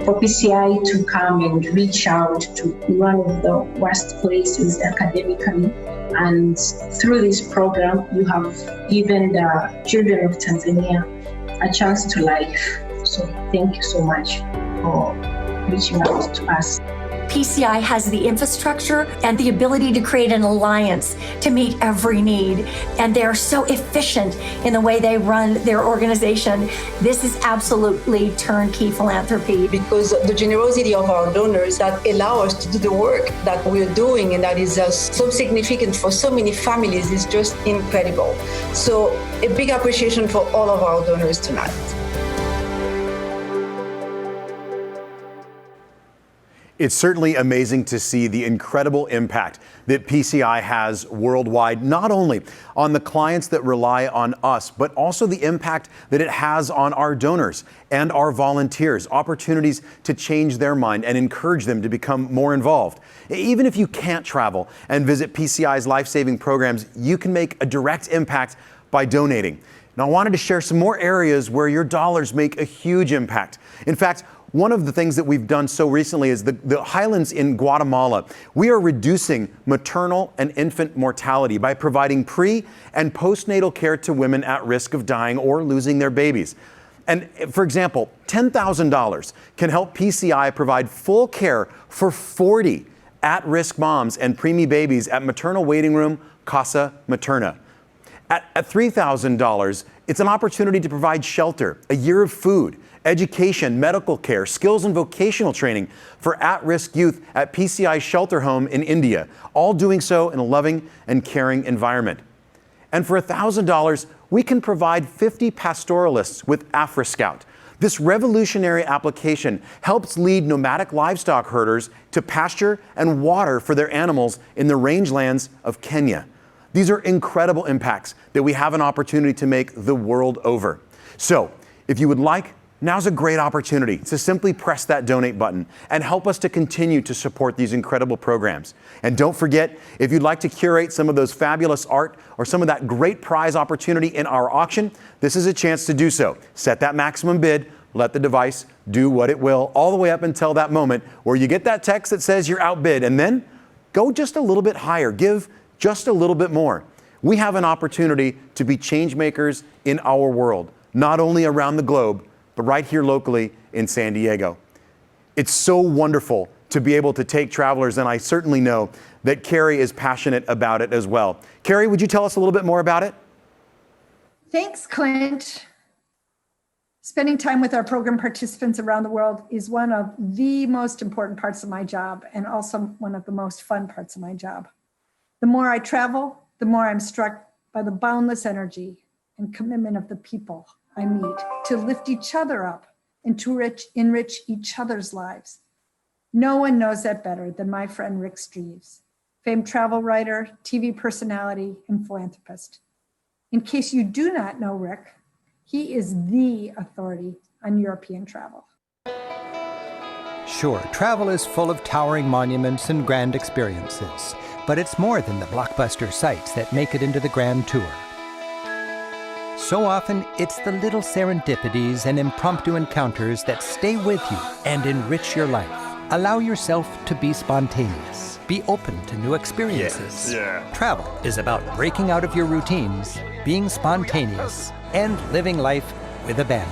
For PCI to come and reach out to one of the worst places academically, and through this program, you have given the children of Tanzania a chance to life. So thank you so much for reaching out to us.
PCI has the infrastructure and the ability to create an alliance to meet every need. And they're so efficient in the way they run their organization. This is absolutely turnkey philanthropy.
Because the generosity of our donors that allow us to do the work that we're doing and that is so significant for so many families is just incredible. So a big appreciation for all of our donors tonight.
It's certainly amazing to see the incredible impact that PCI has worldwide, not only on the clients that rely on us, but also the impact that it has on our donors and our volunteers, opportunities to change their mind and encourage them to become more involved. Even if you can't travel and visit PCI's life-saving programs, you can make a direct impact by donating. Now, I wanted to share some more areas where your dollars make a huge impact. In fact, one of the things that we've done so recently is the highlands in Guatemala. We are reducing maternal and infant mortality by providing pre- and postnatal care to women at risk of dying or losing their babies. And for example, $10,000 can help PCI provide full care for 40 at-risk moms and preemie babies at Maternal Waiting Room Casa Materna. At $3,000, it's an opportunity to provide shelter, a year of food, education, medical care, skills and vocational training for at-risk youth at PCI Shelter Home in India, all doing so in a loving and caring environment. And for $1,000, we can provide 50 pastoralists with AfriScout. This revolutionary application helps lead nomadic livestock herders to pasture and water for their animals in the rangelands of Kenya. These are incredible impacts that we have an opportunity to make the world over. So, if you would like, now's a great opportunity to simply press that donate button and help us to continue to support these incredible programs. And don't forget, if you'd like to curate some of those fabulous art or some of that great prize opportunity in our auction, this is a chance to do so. Set that maximum bid, let the device do what it will, all the way up until that moment where you get that text that says you're outbid, and then go just a little bit higher, give just a little bit more. We have an opportunity to be change makers in our world, not only around the globe, but right here locally in San Diego. It's so wonderful to be able to take travelers, and I certainly know that Carrie is passionate about it as well. Carrie, would you tell us a little bit more about it?
Thanks, Clint. Spending time with our program participants around the world is one of the most important parts of my job, and also one of the most fun parts of my job. The more I travel, the more I'm struck by the boundless energy and commitment of the people I meet to lift each other up and to enrich each other's lives. No one knows that better than my friend Rick Streves, famed travel writer, TV personality, and philanthropist. In case you do not know Rick, he is the authority on European travel.
Sure, travel is full of towering monuments and grand experiences, but it's more than the blockbuster sights that make it into the grand tour. So often, it's the little serendipities and impromptu encounters that stay with you and enrich your life. Allow yourself to be spontaneous. Be open to new experiences. Travel is about breaking out of your routines, being spontaneous, and living life with abandon.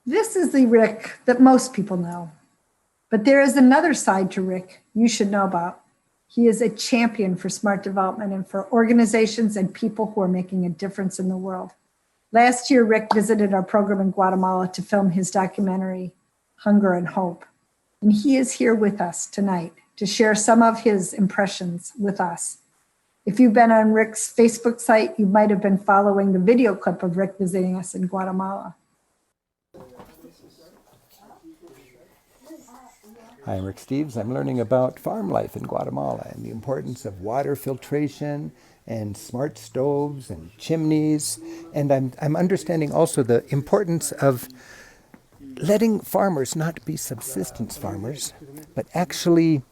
This is the Rick that most people know. But there is another side to Rick you should know about. He is a champion for smart development and for organizations and people who are making a difference in the world. Last year, Rick visited our program in Guatemala to film his documentary, Hunger and Hope. And he is here with us tonight to share some of his impressions with us. If you've been on Rick's Facebook site, you might have been following the video clip of Rick visiting us in Guatemala.
Hi, I'm Rick Steves. I'm learning about farm life in Guatemala and the importance of water filtration and smart stoves and chimneys. And I'm understanding also the importance of letting farmers not be subsistence farmers, but actually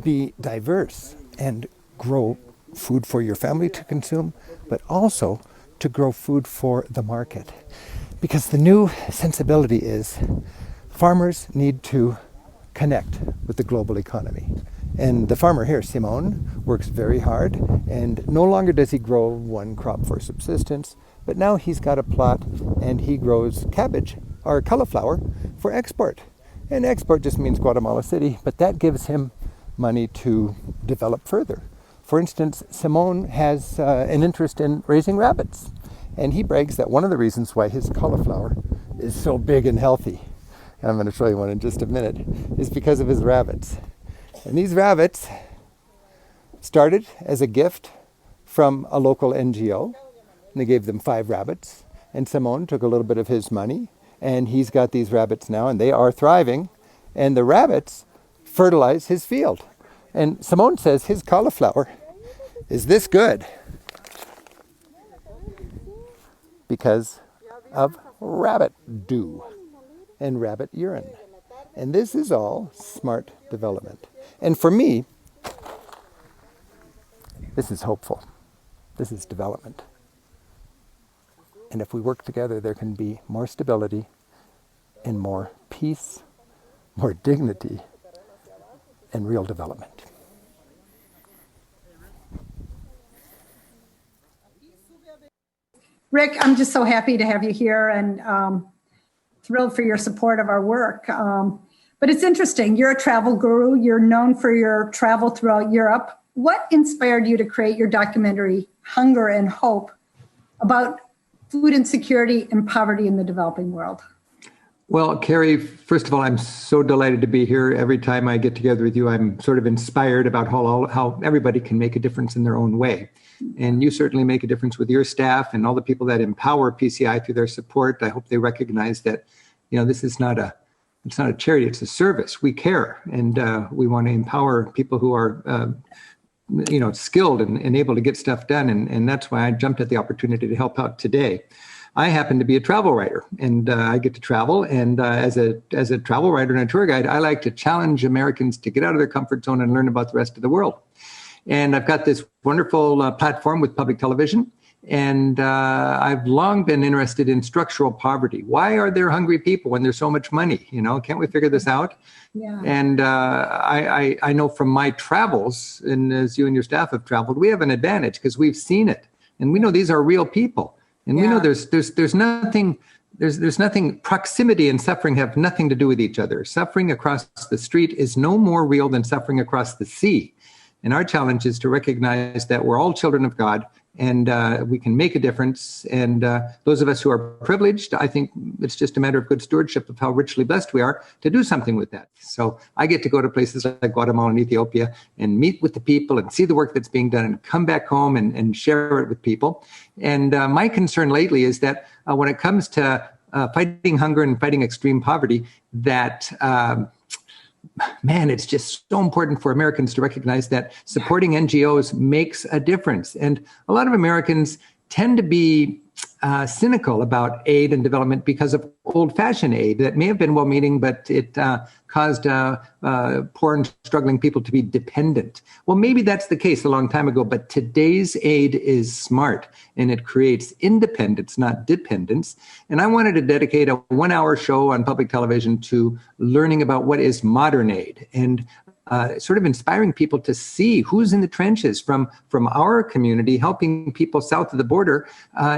be diverse and grow food for your family to consume, but also to grow food for the market. Because the new sensibility is farmers need to connect with the global economy. And the farmer here, Simon, works very hard, and no longer does he grow one crop for subsistence, but now he's got a plot and he grows cabbage or cauliflower for export. And export just means Guatemala City, but that gives him money to develop further. For instance, Simon has an interest in raising rabbits, and he brags that one of the reasons why his cauliflower is so big and healthy, and I'm going to show you one in just a minute, is because of his rabbits. And these rabbits started as a gift from a local NGO, and they gave them 5 rabbits, and Simon took a little bit of his money, and he's got these rabbits now, and they are thriving, and the rabbits fertilize his field. And Simon says his cauliflower is this good because of rabbit dew and rabbit urine. And this is all smart development. And for me, this is hopeful. This is development. And if we work together, there can be more stability and more peace, more dignity, and real development.
Rick, I'm just so happy to have you here and thrilled for your support of our work. But it's interesting, you're a travel guru, you're known for your travel throughout Europe. What inspired you to create your documentary, Hunger and Hope, about food insecurity and poverty in the developing world?
Well, Carrie, first of all, I'm so delighted to be here. Every time I get together with you, I'm sort of inspired about how everybody can make a difference in their own way. And you certainly make a difference with your staff and all the people that empower PCI through their support. I hope they recognize that, this is not a charity, it's a service. We care, and we want to empower people who are, skilled and able to get stuff done. And that's why I jumped at the opportunity to help out today. I happen to be a travel writer, and I get to travel. And as a travel writer and a tour guide, I like to challenge Americans to get out of their comfort zone and learn about the rest of the world. And I've got this wonderful platform with public television. And I've long been interested in structural poverty. Why are there hungry people when there's so much money? Can't we figure this out?
Yeah.
And I know from my travels, and as you and your staff have traveled, we have an advantage because we've seen it. And we know these are real people. And we know there's nothing, proximity and suffering have nothing to do with each other. Suffering across the street is no more real than suffering across the sea. And our challenge is to recognize that we're all children of God, and we can make a difference. And those of us who are privileged, I think it's just a matter of good stewardship of how richly blessed we are to do something with that. So I get to go to places like Guatemala and Ethiopia and meet with the people and see the work that's being done and come back home and share it with people. And my concern lately is that when it comes to fighting hunger and fighting extreme poverty, that man, it's just so important for Americans to recognize that supporting NGOs makes a difference. And a lot of Americans tend to be cynical about aid and development because of old-fashioned aid that may have been well-meaning, but it caused poor and struggling people to be dependent. Well, maybe that's the case a long time ago, but today's aid is smart, and it creates independence, not dependence. And I wanted to dedicate a 1-hour show on public television to learning about what is modern aid and sort of inspiring people to see who's in the trenches from our community, helping people south of the border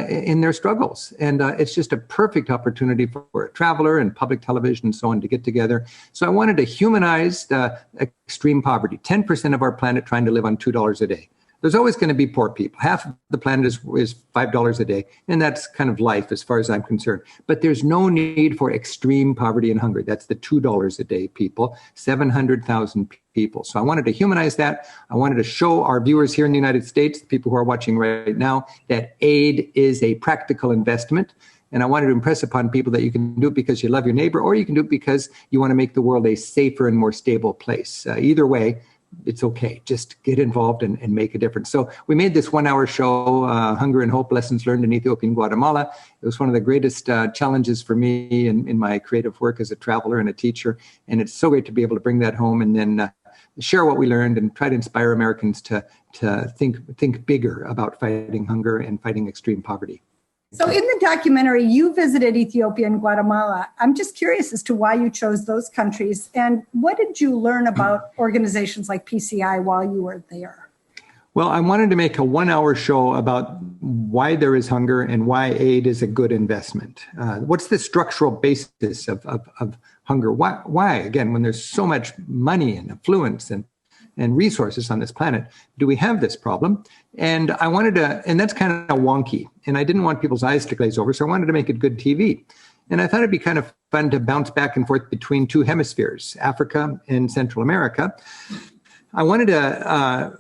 in their struggles. And it's just a perfect opportunity for a traveler and public television and so on to get together. So I wanted to humanize extreme poverty, 10% of our planet trying to live on $2 a day. There's always going to be poor people. Half of the planet is $5 a day, and that's kind of life as far as I'm concerned. But there's no need for extreme poverty and hunger. That's the $2 a day people, 700,000 people. So I wanted to humanize that. I wanted to show our viewers here in the United States, the people who are watching right now, that aid is a practical investment. And I wanted to impress upon people that you can do it because you love your neighbor, or you can do it because you want to make the world a safer and more stable place. Either way, it's okay. Just get involved and make a difference. So we made this 1-hour show, Hunger and Hope, Lessons Learned in Ethiopia and Guatemala. It was one of the greatest challenges for me in my creative work as a traveler and a teacher. And it's so great to be able to bring that home and then share what we learned and try to inspire Americans to think bigger about fighting hunger and fighting extreme poverty.
So in the documentary, you visited Ethiopia and Guatemala. I'm just curious as to why you chose those countries, and what did you learn about organizations like PCI while you were there?
Well, I wanted to make a 1-hour show about why there is hunger and why aid is a good investment. What's the structural basis of hunger? Why, again, when there's so much money and affluence and resources on this planet, do we have this problem? And I wanted to, and that's kind of wonky, and I didn't want people's eyes to glaze over, so I wanted to make it good TV. And I thought it'd be kind of fun to bounce back and forth between two hemispheres, Africa and Central America. I wanted to,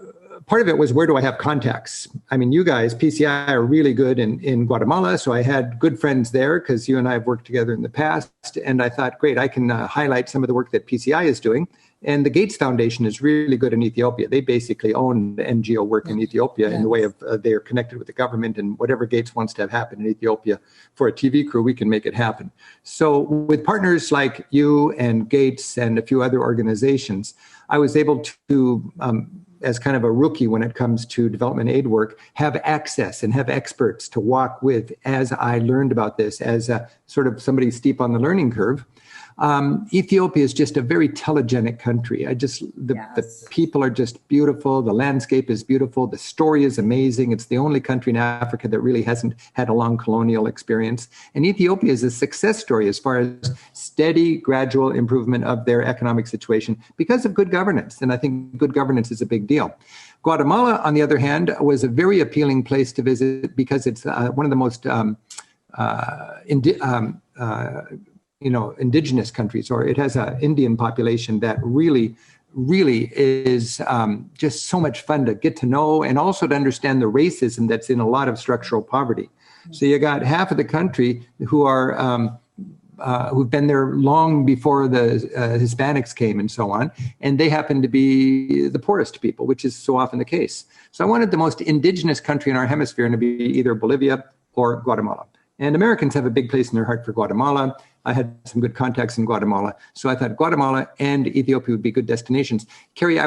part of it was, where do I have contacts? I mean, you guys, PCI, are really good in Guatemala, so I had good friends there because you and I have worked together in the past, and I thought, great, I can highlight some of the work that PCI is doing. And the Gates Foundation is really good in Ethiopia. They basically own the NGO work in Ethiopia in the way of they are connected with the government, and whatever Gates wants to have happen in Ethiopia for a TV crew, we can make it happen. So with partners like you and Gates and a few other organizations, I was able to, as kind of a rookie when it comes to development aid work, have access and have experts to walk with as I learned about this as a, sort of somebody steep on the learning curve. Ethiopia is just a very telegenic country. The people are just beautiful. The landscape is beautiful. The story is amazing. It's the only country in Africa that really hasn't had a long colonial experience. And Ethiopia is a success story as far as steady, gradual improvement of their economic situation because of good governance. And I think good governance is a big deal. Guatemala, on the other hand, was a very appealing place to visit because it's one of the most indigenous countries, or it has an Indian population that really is just so much fun to get to know, and also to understand the racism that's in a lot of structural poverty. So you got half of the country who are who've been there long before the Hispanics came and so on, and they happen to be the poorest people, which is so often the case. So I wanted the most indigenous country in our hemisphere to be either Bolivia or Guatemala. And Americans have a big place in their heart for Guatemala. I had some good contacts in Guatemala. So I thought Guatemala and Ethiopia would be good destinations. Carrie, I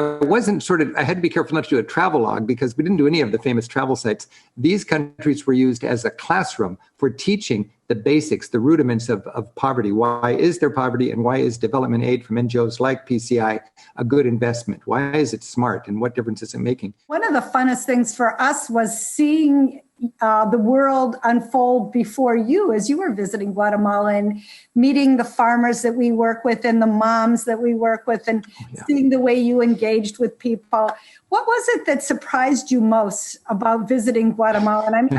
had to be careful not to do a travel log because we didn't do any of the famous travel sites. These countries were used as a classroom for teaching the basics, the rudiments of poverty. Why is there poverty, and why is development aid from NGOs like PCI a good investment? Why is it smart, and what difference is it making?
One of the funnest things for us was seeing the world unfold before you as you were visiting Guatemala and meeting the farmers that we work with and the moms that we work with and seeing the way you engaged with people. What was it that surprised you most about visiting Guatemala? And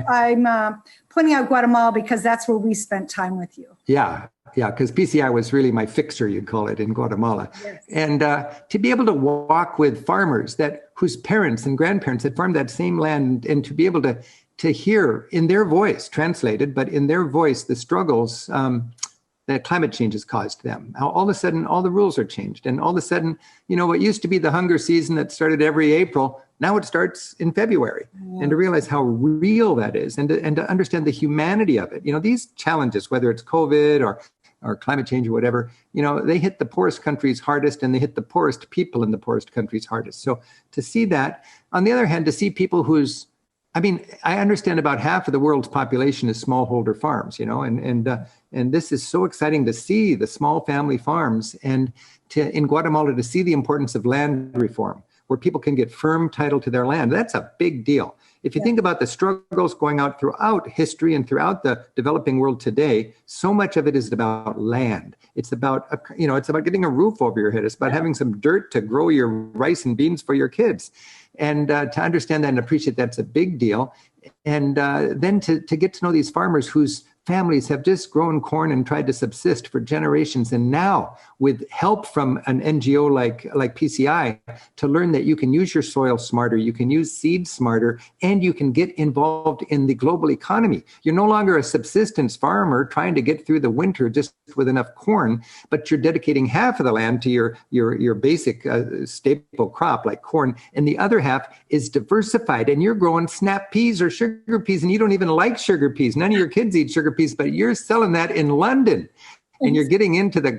I'm pointing out Guatemala because that's where we spent time with you.
Yeah, because PCI was really my fixer, you'd call it, in Guatemala. Yes. And to be able to walk with farmers whose parents and grandparents had farmed that same land, and to be able to hear in their voice, translated, but in their voice, the struggles that climate change has caused them. How all of a sudden, all the rules are changed. And all of a sudden, what used to be the hunger season that started every April, now it starts in February. Yeah. And to realize how real that is and to understand the humanity of it. These challenges, whether it's COVID or climate change or whatever, they hit the poorest countries hardest, and they hit the poorest people in the poorest countries hardest. So to see that, on the other hand, to see people I understand about half of the world's population is smallholder farms, and this is so exciting to see the small family farms, and in Guatemala to see the importance of land reform, where people can get firm title to their land. That's a big deal. If you think about the struggles going out throughout history and throughout the developing world today, so much of it is about land. It's about, it's about getting a roof over your head. It's about having some dirt to grow your rice and beans for your kids. And to understand that and appreciate that's a big deal. And then to get to know these farmers whose families have just grown corn and tried to subsist for generations. And now, with help from an NGO like PCI, to learn that you can use your soil smarter, you can use seeds smarter, and you can get involved in the global economy. You're no longer a subsistence farmer trying to get through the winter just with enough corn, but you're dedicating half of the land to your basic staple crop like corn, and the other half is diversified, and you're growing snap peas or sugar peas, and you don't even like sugar peas. None of your kids eat sugar peas, but you're selling that in London, and you're getting into the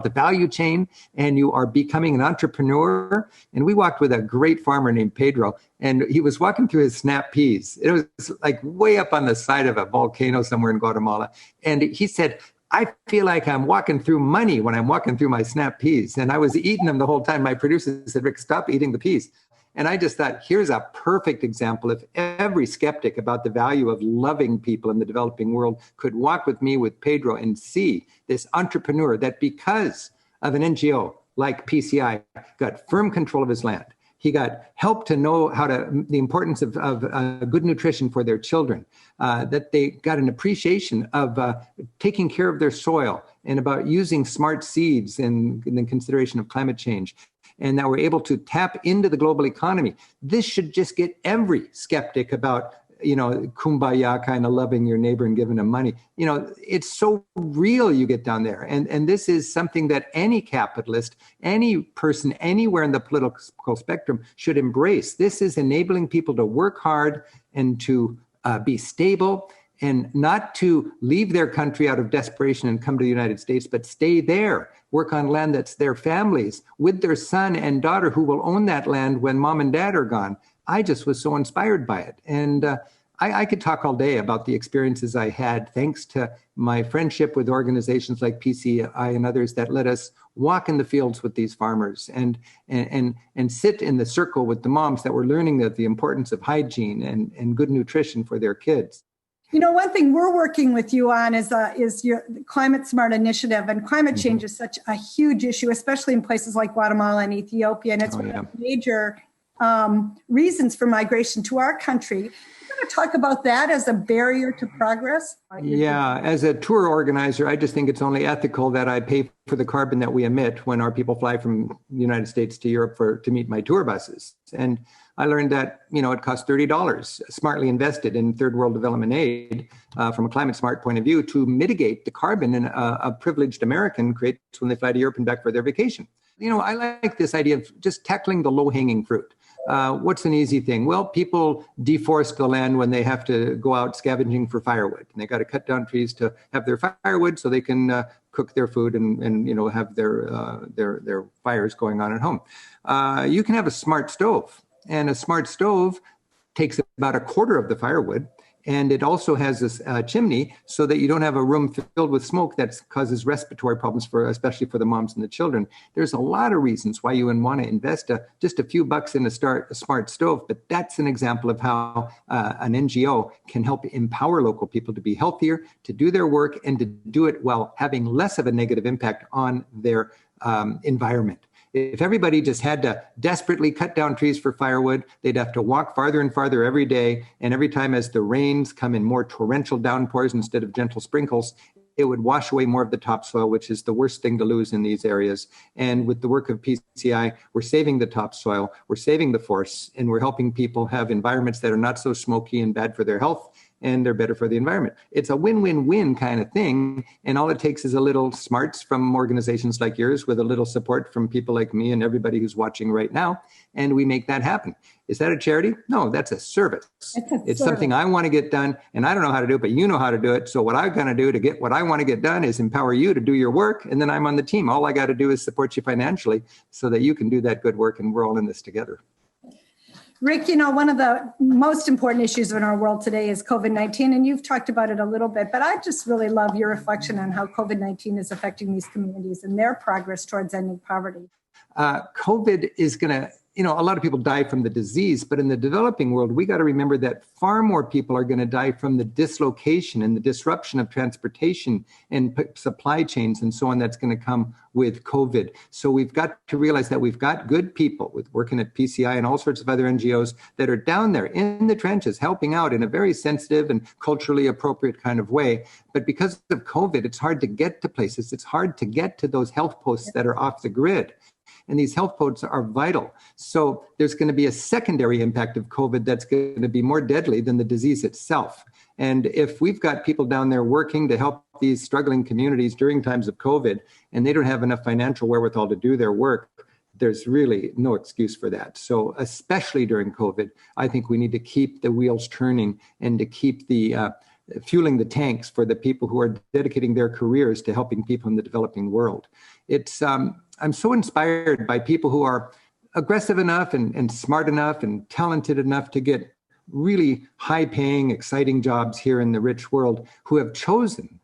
the value chain, and you are becoming an entrepreneur. And we walked with a great farmer named Pedro, and he was walking through his snap peas. It was like way up on the side of a volcano somewhere in Guatemala, and he said, I feel like I'm walking through money when I'm walking through my snap peas. And I was eating them the whole time. My producer said, Rick, stop eating the peas. And I just thought, here's a perfect example. If every skeptic about the value of loving people in the developing world could walk with me with Pedro and see this entrepreneur that, because of an NGO like PCI, got firm control of his land. He got help to know the importance of good nutrition for their children, that they got an appreciation of taking care of their soil and about using smart seeds in the consideration of climate change, and that we're able to tap into the global economy. This should just get every skeptic about, kumbaya kind of loving your neighbor and giving him money. It's so real you get down there. And this is something that any capitalist, any person anywhere in the political spectrum should embrace. This is enabling people to work hard and to be stable, and not to leave their country out of desperation and come to the United States, but stay there, work on land that's their families, with their son and daughter who will own that land when mom and dad are gone. I just was so inspired by it. And I could talk all day about the experiences I had, thanks to my friendship with organizations like PCI and others that let us walk in the fields with these farmers and sit in the circle with the moms that were learning the importance of hygiene and good nutrition for their kids.
One thing we're working with you on is your Climate Smart initiative, and climate change is such a huge issue, especially in places like Guatemala and Ethiopia, and it's one of the major reasons for migration to our country. You want to talk about that as a barrier to progress?
Yeah, as a tour organizer, I just think it's only ethical that I pay for the carbon that we emit when our people fly from the United States to Europe to meet my tour buses. And I learned that, it costs $30 smartly invested in third world development aid from a climate smart point of view to mitigate the carbon a privileged American creates when they fly to Europe and back for their vacation. I like this idea of just tackling the low hanging fruit. What's an easy thing? Well, people deforest the land when they have to go out scavenging for firewood. And they got to cut down trees to have their firewood so they can cook their food and have their fires going on at home. You can have a smart stove. And a smart stove takes about a quarter of the firewood,
And it also has this chimney so that you don't have a room filled with smoke that causes respiratory problems, especially for the moms and the children. There's a lot of reasons why you would want to invest just a few bucks in a smart stove, but that's an example of how an NGO can help empower local people to be healthier, to do their work, and to do it while having less of a negative impact on their environment. If everybody just had to desperately cut down trees for firewood, they'd have to walk farther and farther every day. And every time as the rains come in more torrential downpours instead of gentle sprinkles, it would wash away more of the topsoil, which is the worst thing to lose in these areas. And with the work of PCI, we're saving the topsoil, we're saving the forests, and we're helping people have environments that are not so smoky and bad for their health, and they're better for the environment. It's a win-win-win kind of thing. And all it takes is a little smarts from organizations like yours with a little support from people like me and everybody who's watching right now. And we make that happen. Is that a charity? No, that's a service. It's something I want to get done, and I don't know how to do it, but you know how to do it. So what I'm going to do to get what I want to get done is empower you to do your work. And then I'm on the team. All I got to do is support you financially so that you can do that good work, and we're all in this together.
Rick, you know, one of the most important issues in our world today is COVID-19, and you've talked about it a little bit, but I just really love your reflection on how COVID-19 is affecting these communities and their progress towards ending poverty.
COVID is going to, you know, a lot of people die from the disease, but in the developing world, we got to remember that far more people are going to die from the dislocation and the disruption of transportation and supply chains and so on that's going to come with COVID. So we've got to realize that we've got good people with working at PCI and all sorts of other NGOs that are down there in the trenches helping out in a very sensitive and culturally appropriate kind of way. But because of COVID, it's hard to get to places. It's hard to get to those health posts that are off the grid. And these health posts are vital. So there's going to be a secondary impact of COVID that's going to be more deadly than the disease itself. And if we've got people down there working to help these struggling communities during times of COVID, and they don't have enough financial wherewithal to do their work, there's really no excuse for that. So especially during COVID, I think we need to keep the wheels turning and to keep the fueling the tanks for the people who are dedicating their careers to helping people in the developing world. It's I'm so inspired by people who are aggressive enough and smart enough and talented enough to get really high-paying, exciting jobs here in the rich world, who have chosen,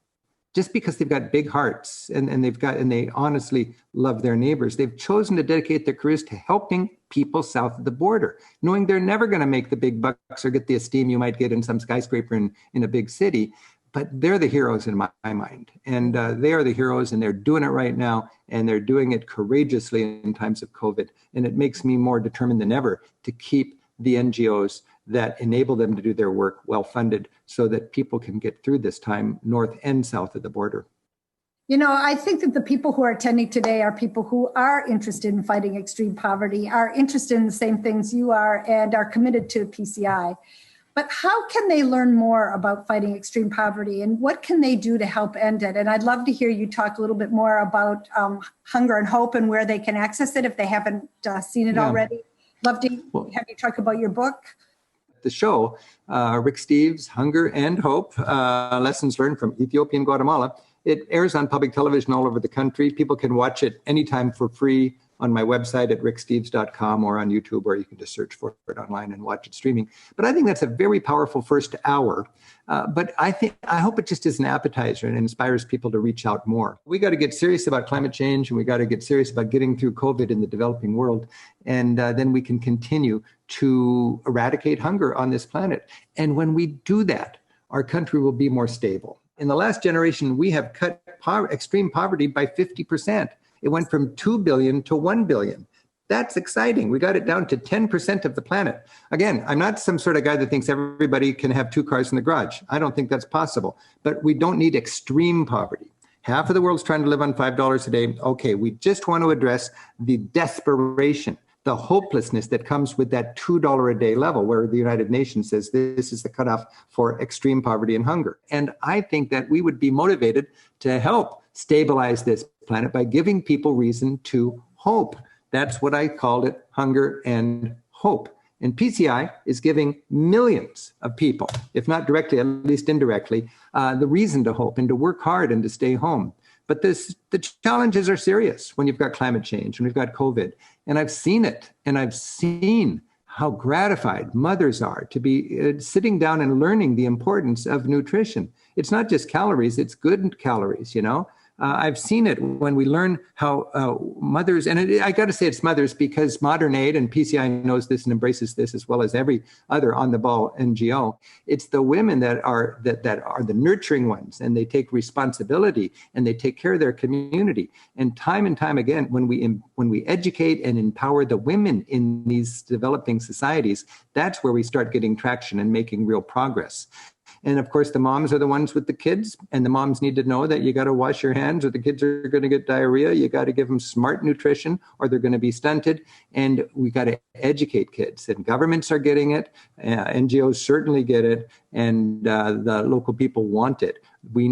just because they've got big hearts and they honestly love their neighbors, they've chosen to dedicate their careers to helping people south of the border, knowing they're never going to make the big bucks or get the esteem you might get in some skyscraper in a big city. But they're the heroes in my mind, and they are the heroes, and they're doing it right now, and they're doing it courageously in times of COVID. And it makes me more determined than ever to keep the NGOs that enable them to do their work well funded so that people can get through this time north and south of the border.
You know, I think that the people who are attending today are people who are interested in fighting extreme poverty, are interested in the same things you are, and are committed to PCI. But how can they learn more about fighting extreme poverty, and what can they do to help end it? And I'd love to hear you talk a little bit more about Hunger and Hope and where they can access it if they haven't seen it already. Love to have you talk about your book.
The show, Rick Steves, Hunger and Hope, Lessons Learned from Ethiopia and Guatemala. It airs on public television all over the country. People can watch it anytime for free on my website at ricksteves.com or on YouTube, or you can just search for it online and watch it streaming. But I think that's a very powerful first hour. But I hope it just is an appetizer and inspires people to reach out more. We got to get serious about climate change, and we got to get serious about getting through COVID in the developing world. And then we can continue to eradicate hunger on this planet. And when we do that, our country will be more stable. In the last generation, we have cut extreme poverty by 50%. It went from 2 billion to 1 billion. That's exciting. We got it down to 10% of the planet. Again, I'm not some sort of guy that thinks everybody can have 2 cars in the garage. I don't think that's possible. But we don't need extreme poverty. Half of the world's trying to live on $5 a day. Okay, we just want to address the desperation, the hopelessness that comes with that $2 a day level, where the United Nations says this is the cutoff for extreme poverty and hunger. And I think that we would be motivated to help stabilize this planet by giving people reason to hope. That's what I called it, Hunger and Hope. And PCI is giving millions of people, if not directly, at least indirectly, the reason to hope and to work hard and to stay home. But the challenges are serious when you've got climate change and we've got COVID. And I've seen it, and I've seen
how gratified mothers are to be sitting down and learning the importance of nutrition. It's not just calories, it's good calories, you know. I've seen it when we learn how mothers, and I got to say it's mothers because Modern Aid and PCI knows this and embraces this as well as every other on the ball NGO. It's the women that are the nurturing ones, and they take responsibility and they take care of their community. And time again, when we educate and empower the women in these developing societies, that's where we start getting traction and making real progress. And of course, the moms are the ones with the kids, and the moms need to know that you got to wash your hands or the kids are going to get diarrhea. You got to give them smart nutrition or they're going to be stunted. And we got to educate kids, and governments are getting it. NGOs certainly get it, and the local people want it. We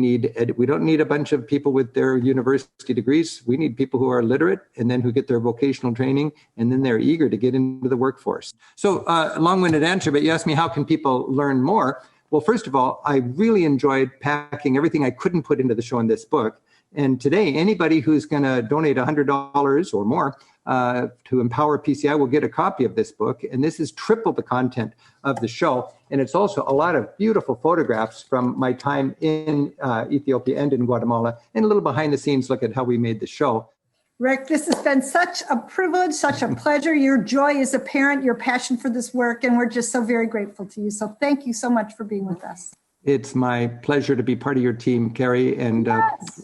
don't need a bunch of people with their university degrees. We need people who are literate and then who get their vocational training, and then they're eager to get into the workforce. So long-winded answer, but you asked me how can people learn more? Well, first of all, I really enjoyed packing everything I couldn't put into the show in this book. And today, anybody who's going to donate $100 or more to Empower PCI will get a copy of this book. And this is triple the content of the show. And it's also a lot of beautiful photographs from my time in Ethiopia and in Guatemala, and a little behind the scenes look at how we made the show.
Rick, this has been such a privilege, such a pleasure. Your joy is apparent, your passion for this work, and we're just so very grateful to you. So thank you so much for being with us.
It's my pleasure to be part of your team, Carrie, and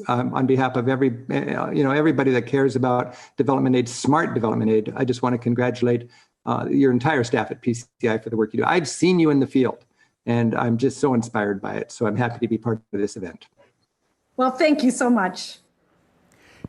on behalf of everybody that cares about development aid, smart development aid, I just want to congratulate your entire staff at PCI for the work you do. I've seen you in the field, and I'm just so inspired by it. So I'm happy to be part of this event.
Well, thank you so much.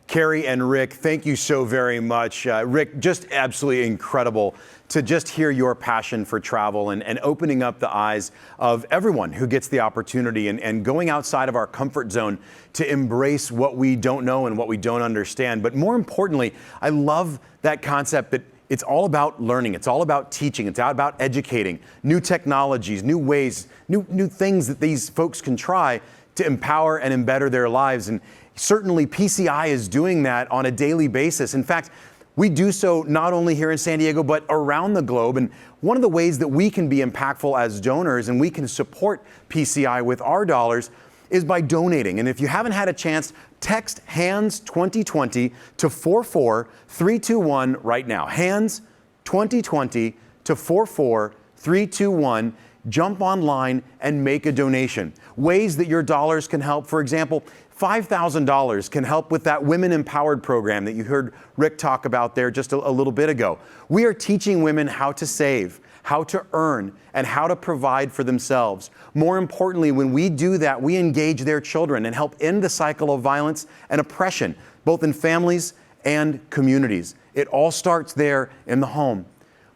Carrie and Rick, thank you so very much. Rick, just absolutely incredible to just hear your passion for travel and opening up the eyes of everyone who gets the opportunity and going outside of our comfort zone to embrace what we don't know and what we don't understand. But more importantly, I love that concept that it's all about learning. It's all about teaching. It's all about educating, new technologies, new ways, new things that these folks can try to empower and embetter their lives. And certainly PCI is doing that on a daily basis. In fact, we do so not only here in San Diego, but around the globe. And one of the ways that we can be impactful as donors and we can support PCI with our dollars is by donating. And if you haven't had a chance, text HANDS 2020 to 44321 right now. HANDS 2020 to 44321. Jump online and make a donation. Ways that your dollars can help, for example, $5,000 can help with that Women Empowered program that you heard Rick talk about there just a little bit ago. We are teaching women how to save, how to earn, and how to provide for themselves. More importantly, when we do that, we engage their children and help end the cycle of violence and oppression, both in families and communities. It all starts there in the home.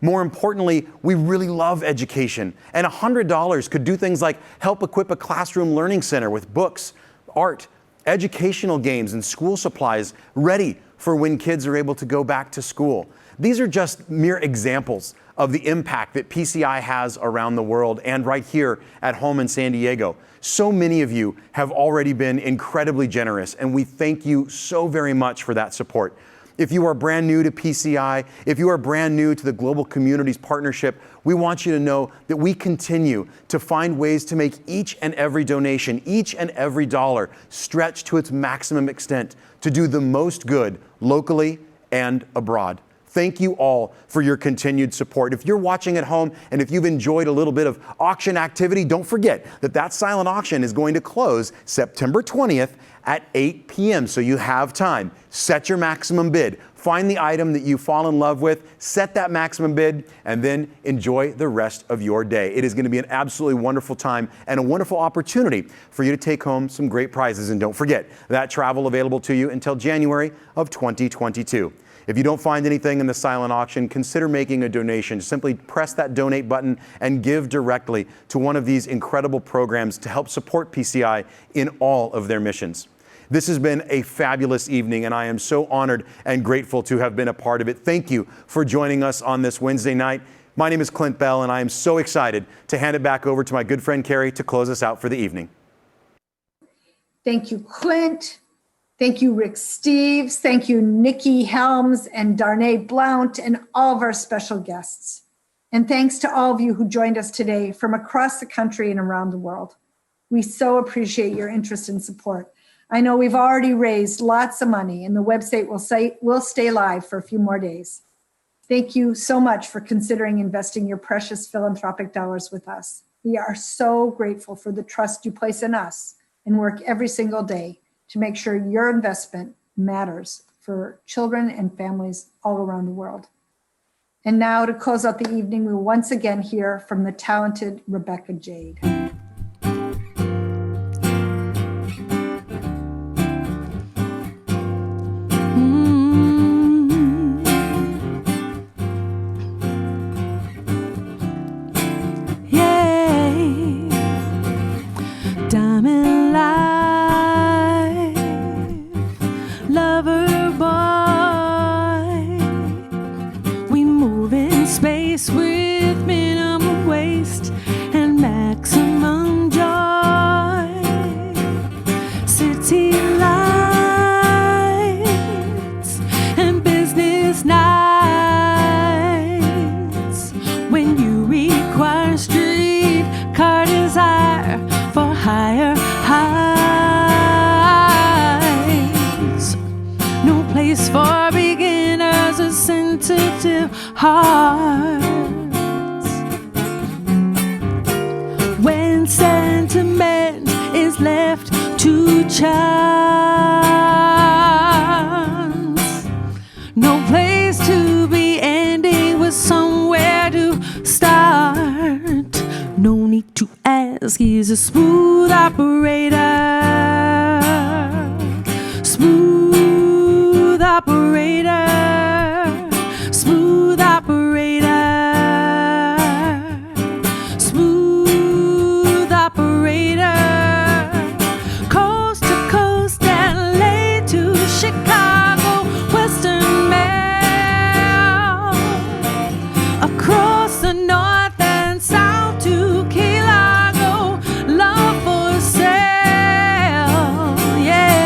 More importantly, we really love education, and $100 could do things like help equip a classroom learning center with books, art, educational games, and school supplies ready for when kids are able to go back to school. These are just mere examples of the impact that PCI has around the world and right here at home in San Diego. So many of you have already been incredibly generous, and we thank you so very much for that support. If you are brand new to PCI, if you are brand new to the Global Communities Partnership, we want you to know that we continue to find ways to make each and every donation, each and every dollar stretch to its maximum extent to do the most good locally and abroad. Thank you all for your continued support. If you're watching at home and if you've enjoyed a little bit of auction activity, don't forget that silent auction is going to close September 20th at 8 p.m. So you have time. Set your maximum bid. Find the item that you fall in love with, set that maximum bid, and then enjoy the rest of your day. It is going to be an absolutely wonderful time and a wonderful opportunity for you to take home some great prizes. And don't forget, that travel available to you until January of 2022. If you don't find anything in the silent auction, consider making a donation. Simply press that donate button and give directly to one of these incredible programs to help support PCI in all of their missions. This has been a fabulous evening, and I am so honored and grateful to have been a part of it. Thank you for joining us on this Wednesday night. My name is Clint Bell, and I am so excited to hand it back over to my good friend Carrie to close us out for the evening.
Thank you, Clint. Thank you, Rick Steves. Thank you, Nikki Helms and Darnay Blount, and all of our special guests. And thanks to all of you who joined us today from across the country and around the world. We so appreciate your interest and support. I know we've already raised lots of money, and the website will stay live for a few more days. Thank you so much for considering investing your precious philanthropic dollars with us. We are so grateful for the trust you place in us and work every single day to make sure your investment matters for children and families all around the world. And now to close out the evening, we will once again hear from the talented Rebecca Jade.
Diamond life, lover boy. We move in space with minimum waste and maximum joy. City lights and business nights. When you require street car desire for higher heights. No place for beginners or sensitive hearts. When sentiment is left to chance. No place to be ending with somewhere to start. No need to ask, he's a smooth operator. Smooth operator. Smooth operator. Smooth operator. Coast to coast, LA to Chicago, Western Mail. Across the north and south to Key Largo, love for sale, yeah.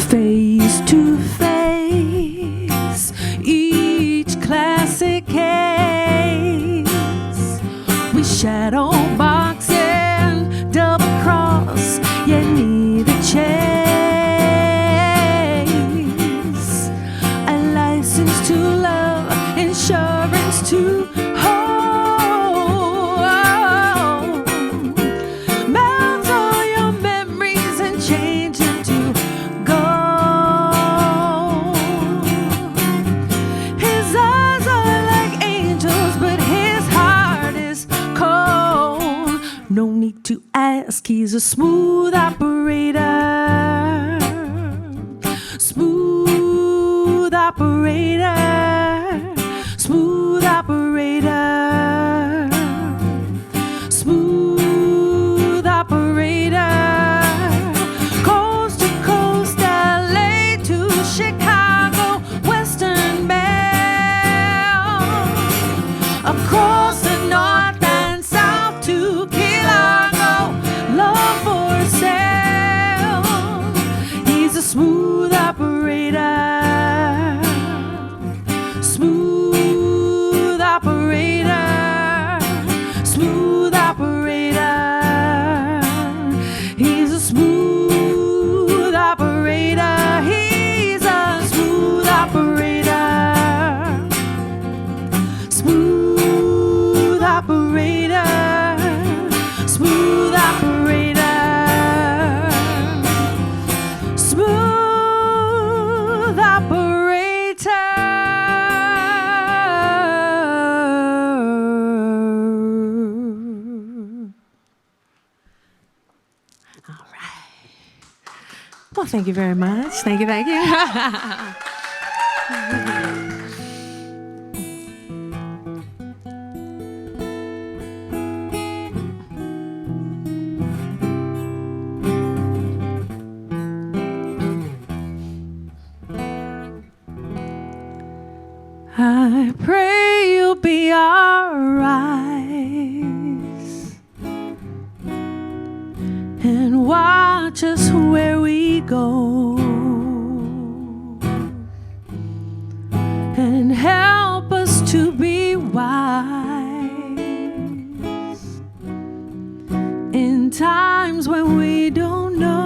Face to face, each classic case. We shadow box and double cross, yet neither chase. A license to love, insurance to hold. Melt all your memories and change into gold. His eyes are like angels, but his heart is cold. No need to ask, he's a smooth operator. Smooth operator. Smooth operator. Smooth operator. Coast to coast, LA to Chicago, Western Mail. Across the north and south to Key Largo, love for sale. He's a smooth operator. Smooth operator. Smooth operator. He's a smooth operator. He's a smooth operator. Smooth operator. Smooth operator. Smooth operator. All right. Well, thank you very much. Thank you, thank you. I I pray you'll be our eyes and watch us where we go, and help us to be wise in times when we don't know.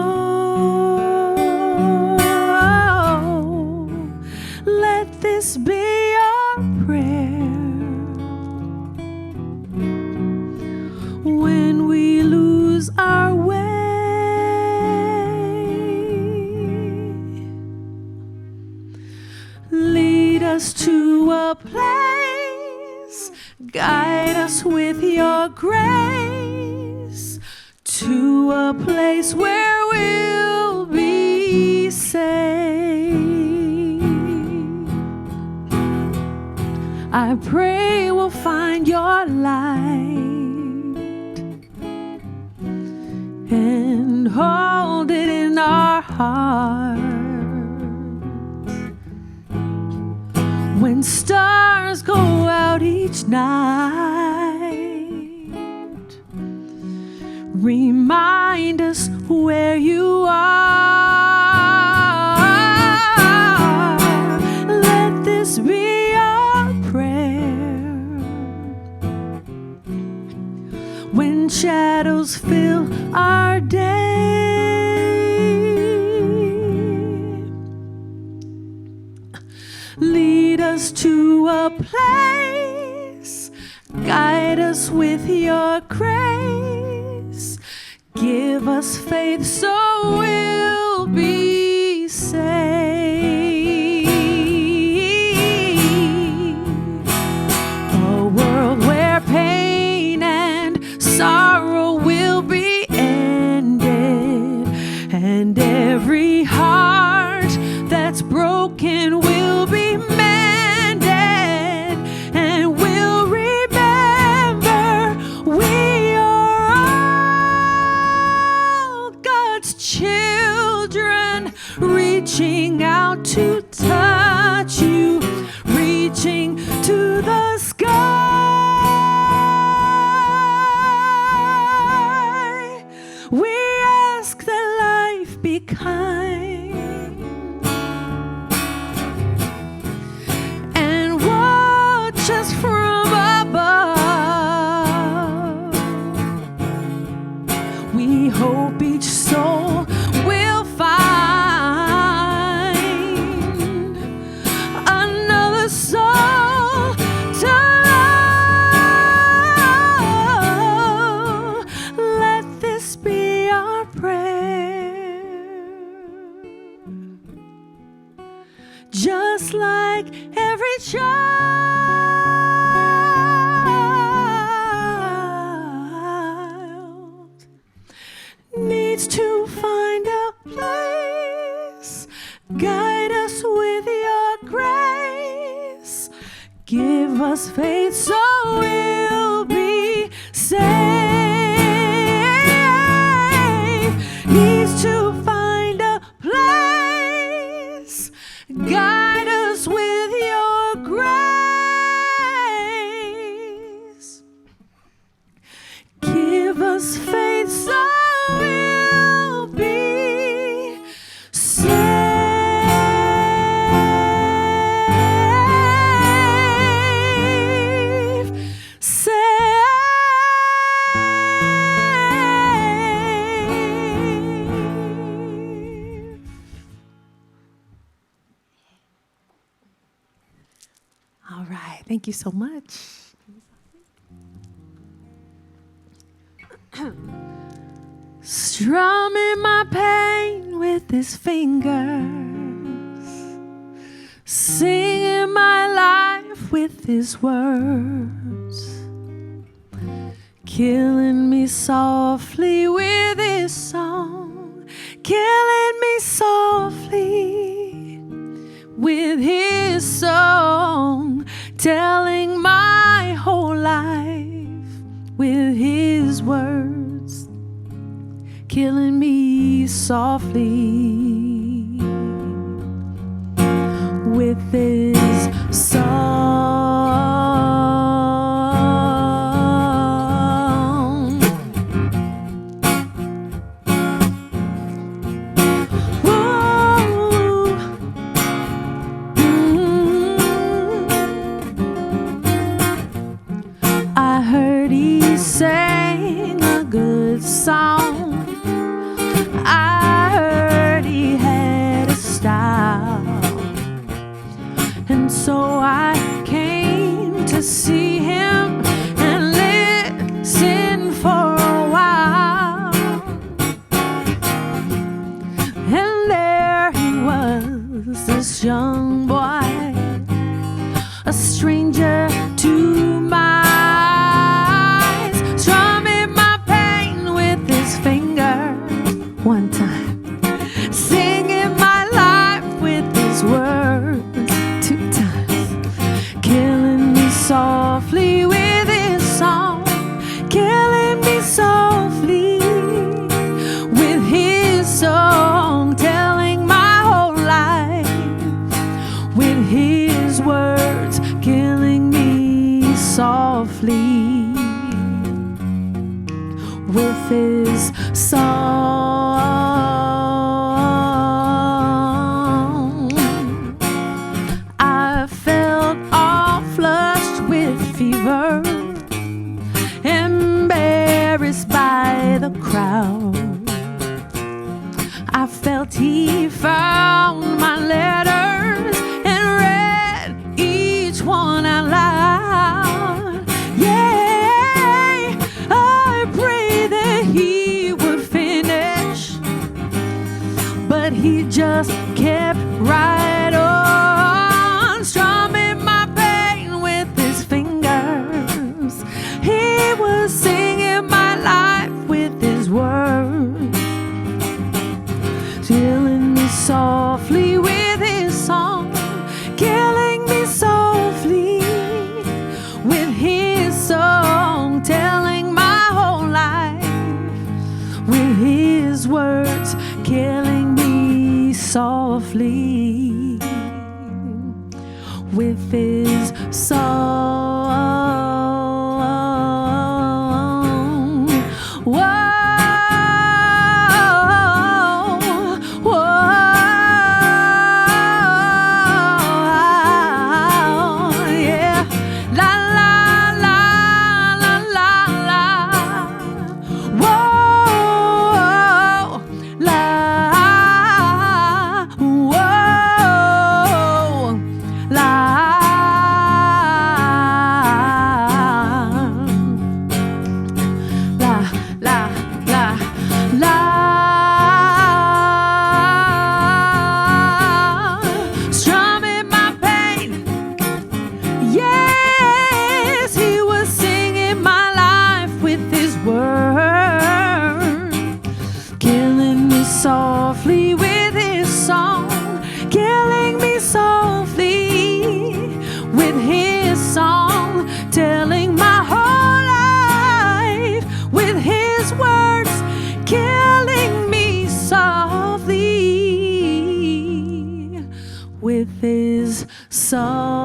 Let this be our prayer when we lose our way. Lead us to a place, guide us with your grace, to a place where we'll be saved. I pray we'll find your light and hold it in our hearts. When stars go out each night, remind us where you are. Let this be our prayer when shadows fill our day. Lead us to a place, guide us with your grace, give us faith so we'll be saved. A world where pain and sorrow will be ended, and every heart that's broken will be mended, and we'll remember we are all God's children, reaching out to touch you, reaching to the sky. We ask that life be kind and watch us from above. We hope each soul will find another soul to love. Let this be our prayer, just like every child needs to find a place. Guide us with your grace, give us faith so we'll be saved. Needs to find a place, guide us with your grace, give us faith so we'll be saved. All right, thank you so much. Strumming my pain with his fingers, singing my life with his words, killing me softly with his song, killing me softly with his song, telling my whole life with his words, killing me softly with his song. see him and listen for a while. And there he was, this young boy, a stranger to my eyes, strumming my pain with his finger one time, singing my life with his words two times, killing me softly with his song, killing me softly with his song, telling my whole life with his words, killing me softly with his song. I felt all flushed with fever, embarrassed by the crowd. I felt he found my letters and read each one out loud. Yeah, I prayed that he would finish, but he just kept right on, strumming my pain with his fingers. He was singing my life with his words, killing me softly with his song, killing me softly with his song, telling my whole life with his words, killing me softly with his song. Whoa. Strumming my pain. Yes, he was singing my life with his words, killing me softly with his song, killing me softly with his song, telling my whole life with his words, killing me softly with his song.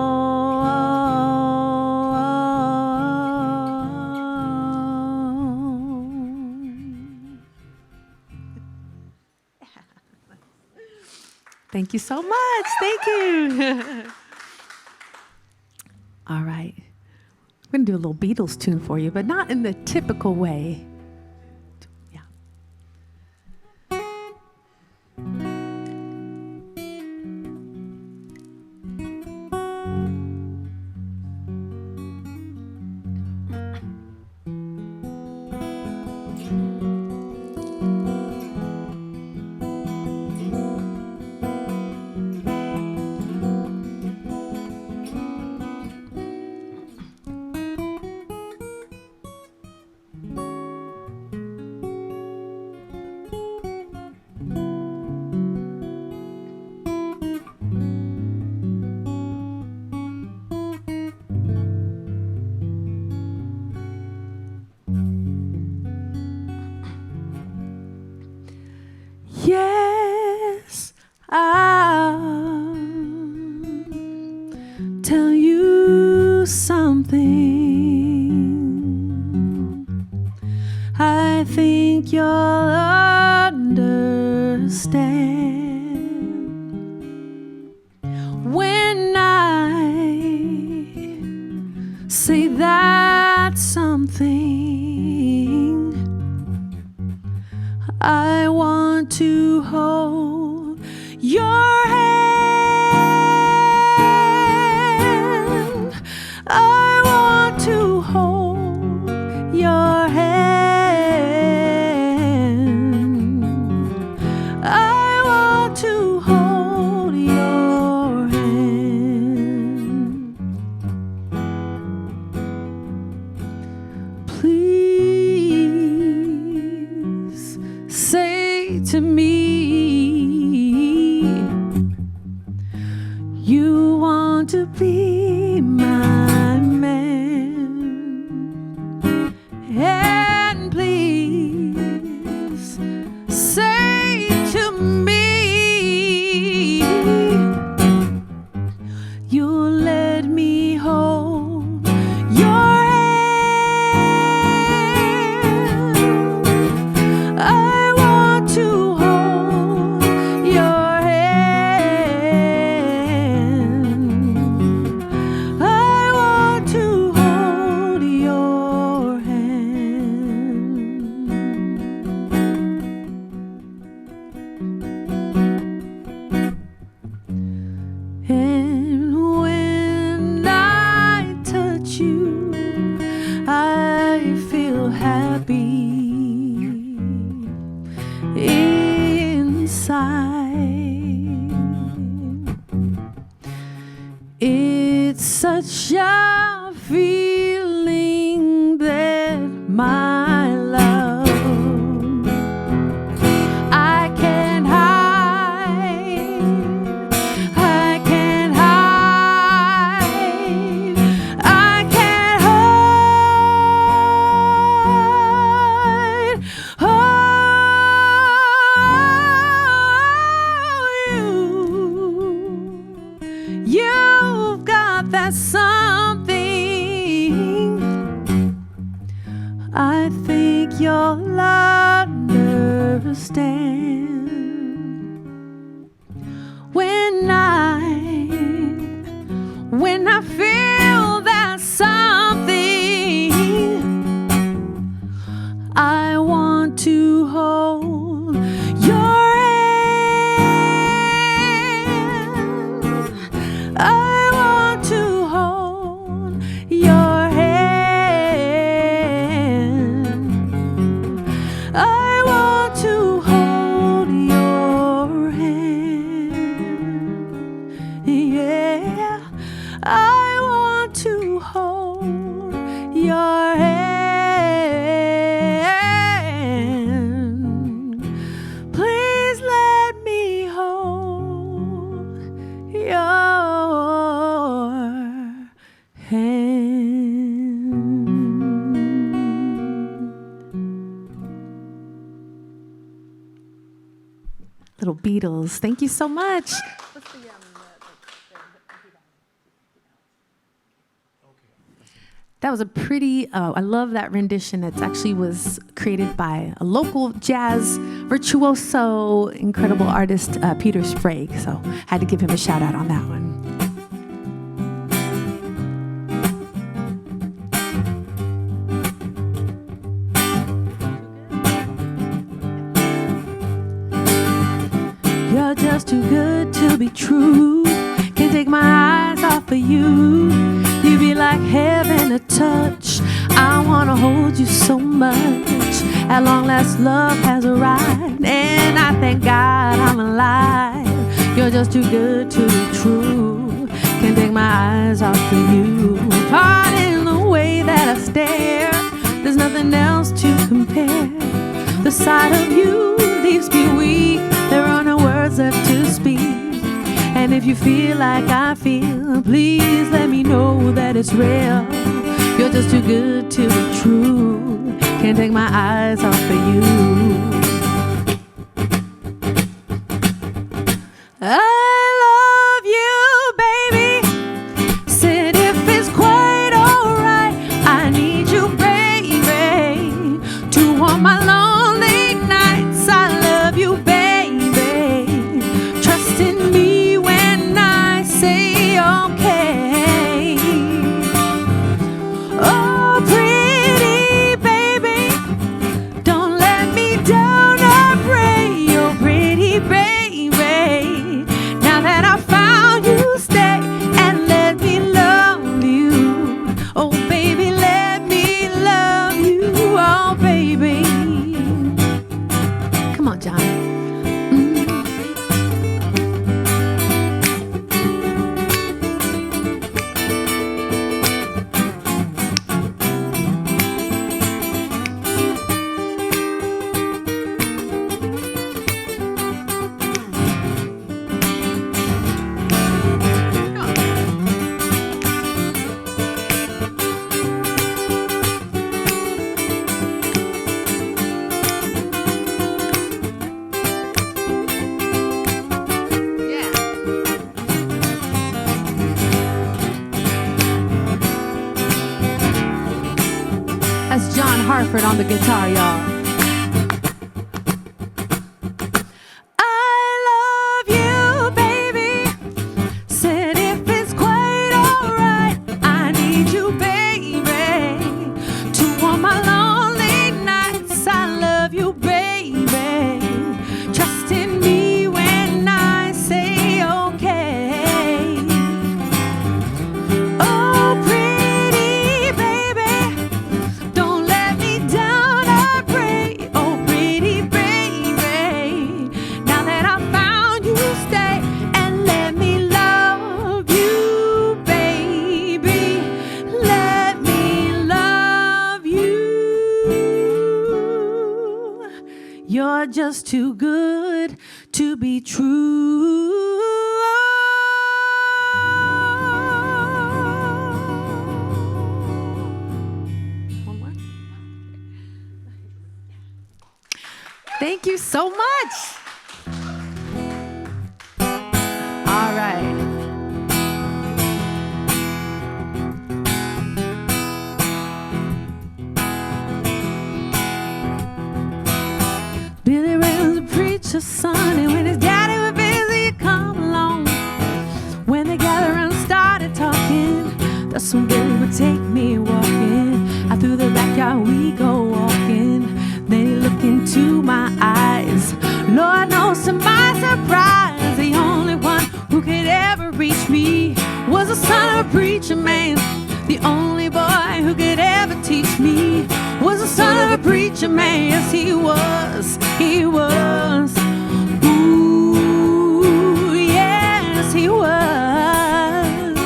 Thank you so much. Thank you. All right. We're going to do a little Beatles tune for you, but not in the typical way. Yeah. Yes, I'll tell you something. I think you'll understand when I say that something. I want to hold your hand. I want It's your feeling that my love I can't hide. I can't hide. I can't hide. You've got that something I think you'll understand when I feel that something. I want to hold your hand. I want to hold your hand. I want to hold your hand. Yeah, I want to hold your hand. Please let me hold your hand. Little Beatles, thank you so much. That was a pretty, I love that rendition. It actually was created by a local jazz virtuoso, incredible artist, Peter Sprague. So I had to give him a shout out on that one. You're just too good to be true. Can't take my eyes off of you. You be like heaven to touch. I wanna hold you so much. At long last, love has arrived, and I thank God I'm alive. You're just too good to be true. Can't take my eyes off of you. Pardon the way that I stare. There's nothing else to compare. The sight of you leaves me weak. There are no words left to speak. And if you feel like I feel, please let me know that it's real. You're just too good to be true. Can't take my eyes off of you. I love you, baby. Said if it's quite alright, I need you, baby, to warm my lonely nights. I love you, baby. Trust in me when I say okay. Oh, pretty baby, don't let me down, I pray. Oh, pretty baby, now that I found you, stay and let me love you. Oh, baby, let me love you. Oh, baby. Come on, John. That's John Harford on the guitar, y'all. I love you, baby. Said if it's quite alright, I need you, baby, to warm my lonely nights. I love you, baby. Trust in me when I say okay. Oh, pretty baby, don't let me down, I pray. just too good to be true. One more. Thank you so much. All right. Billy Ray was a preacher's son, and when his daddy was busy, he'd come along. When they gathered around and started talking, that's when Billy would take me walking. Out through the backyard we go walking. Then he looked into my eyes. Lord knows to my surprise, the only one who could ever reach me was the son of a preacher man. The only boy who could ever teach me was the son of a preacher man. Yes, he was. He was. Ooh, yes, he was.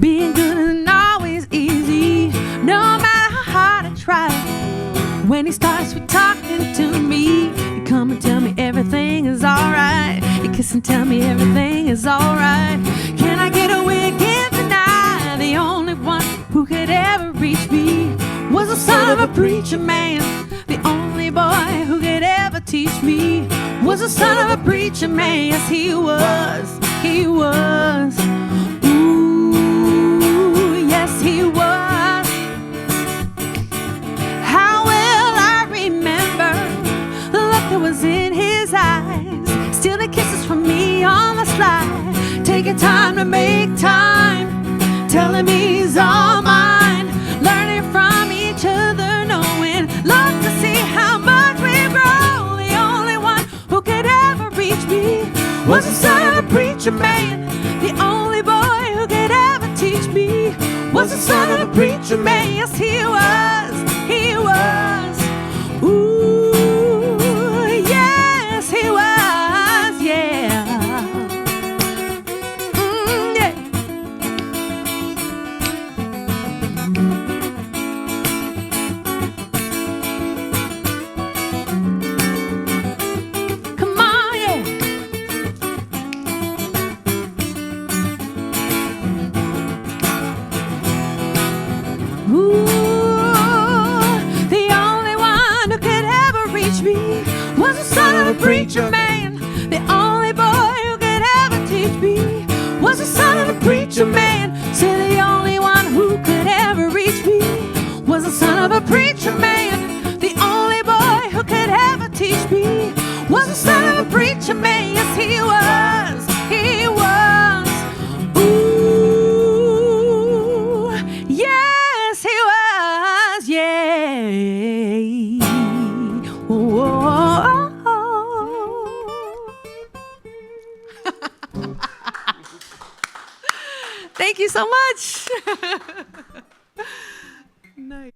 Being good isn't always easy, no matter how hard I try. When he starts with talking to me, he come and tell me everything is alright. He kiss and tell me everything is alright. Can I get away again tonight? The only one who could ever reach me was the son of a preacher man. The only boy who could ever teach me was the son of a preacher man. Yes, he was. He was. Ooh, yes, he was. How will I remember the look that was in his eyes? Still the kisses from me on the slide. Taking time to make time, telling me he's all mine. Learning from each other, knowing, love to see how much we grow. The only one who could ever reach me was the son of a preacher man. The only boy who could ever teach me was the son of a preacher man. Yes, he was. He was. Ooh, yes, he was. Yeah. Yeah. Come on, yeah. Ooh, the only one who could ever reach me was the son of a preacher man. The only boy who could ever teach me was the son of a preacher man. Say the only one who could ever reach me was the son of a preacher man. The only boy who could ever teach me was the son of a preacher man. Yes, he was. He was. Ooh, yes, he was. Yeah. Whoa. Thank you so much. Nice.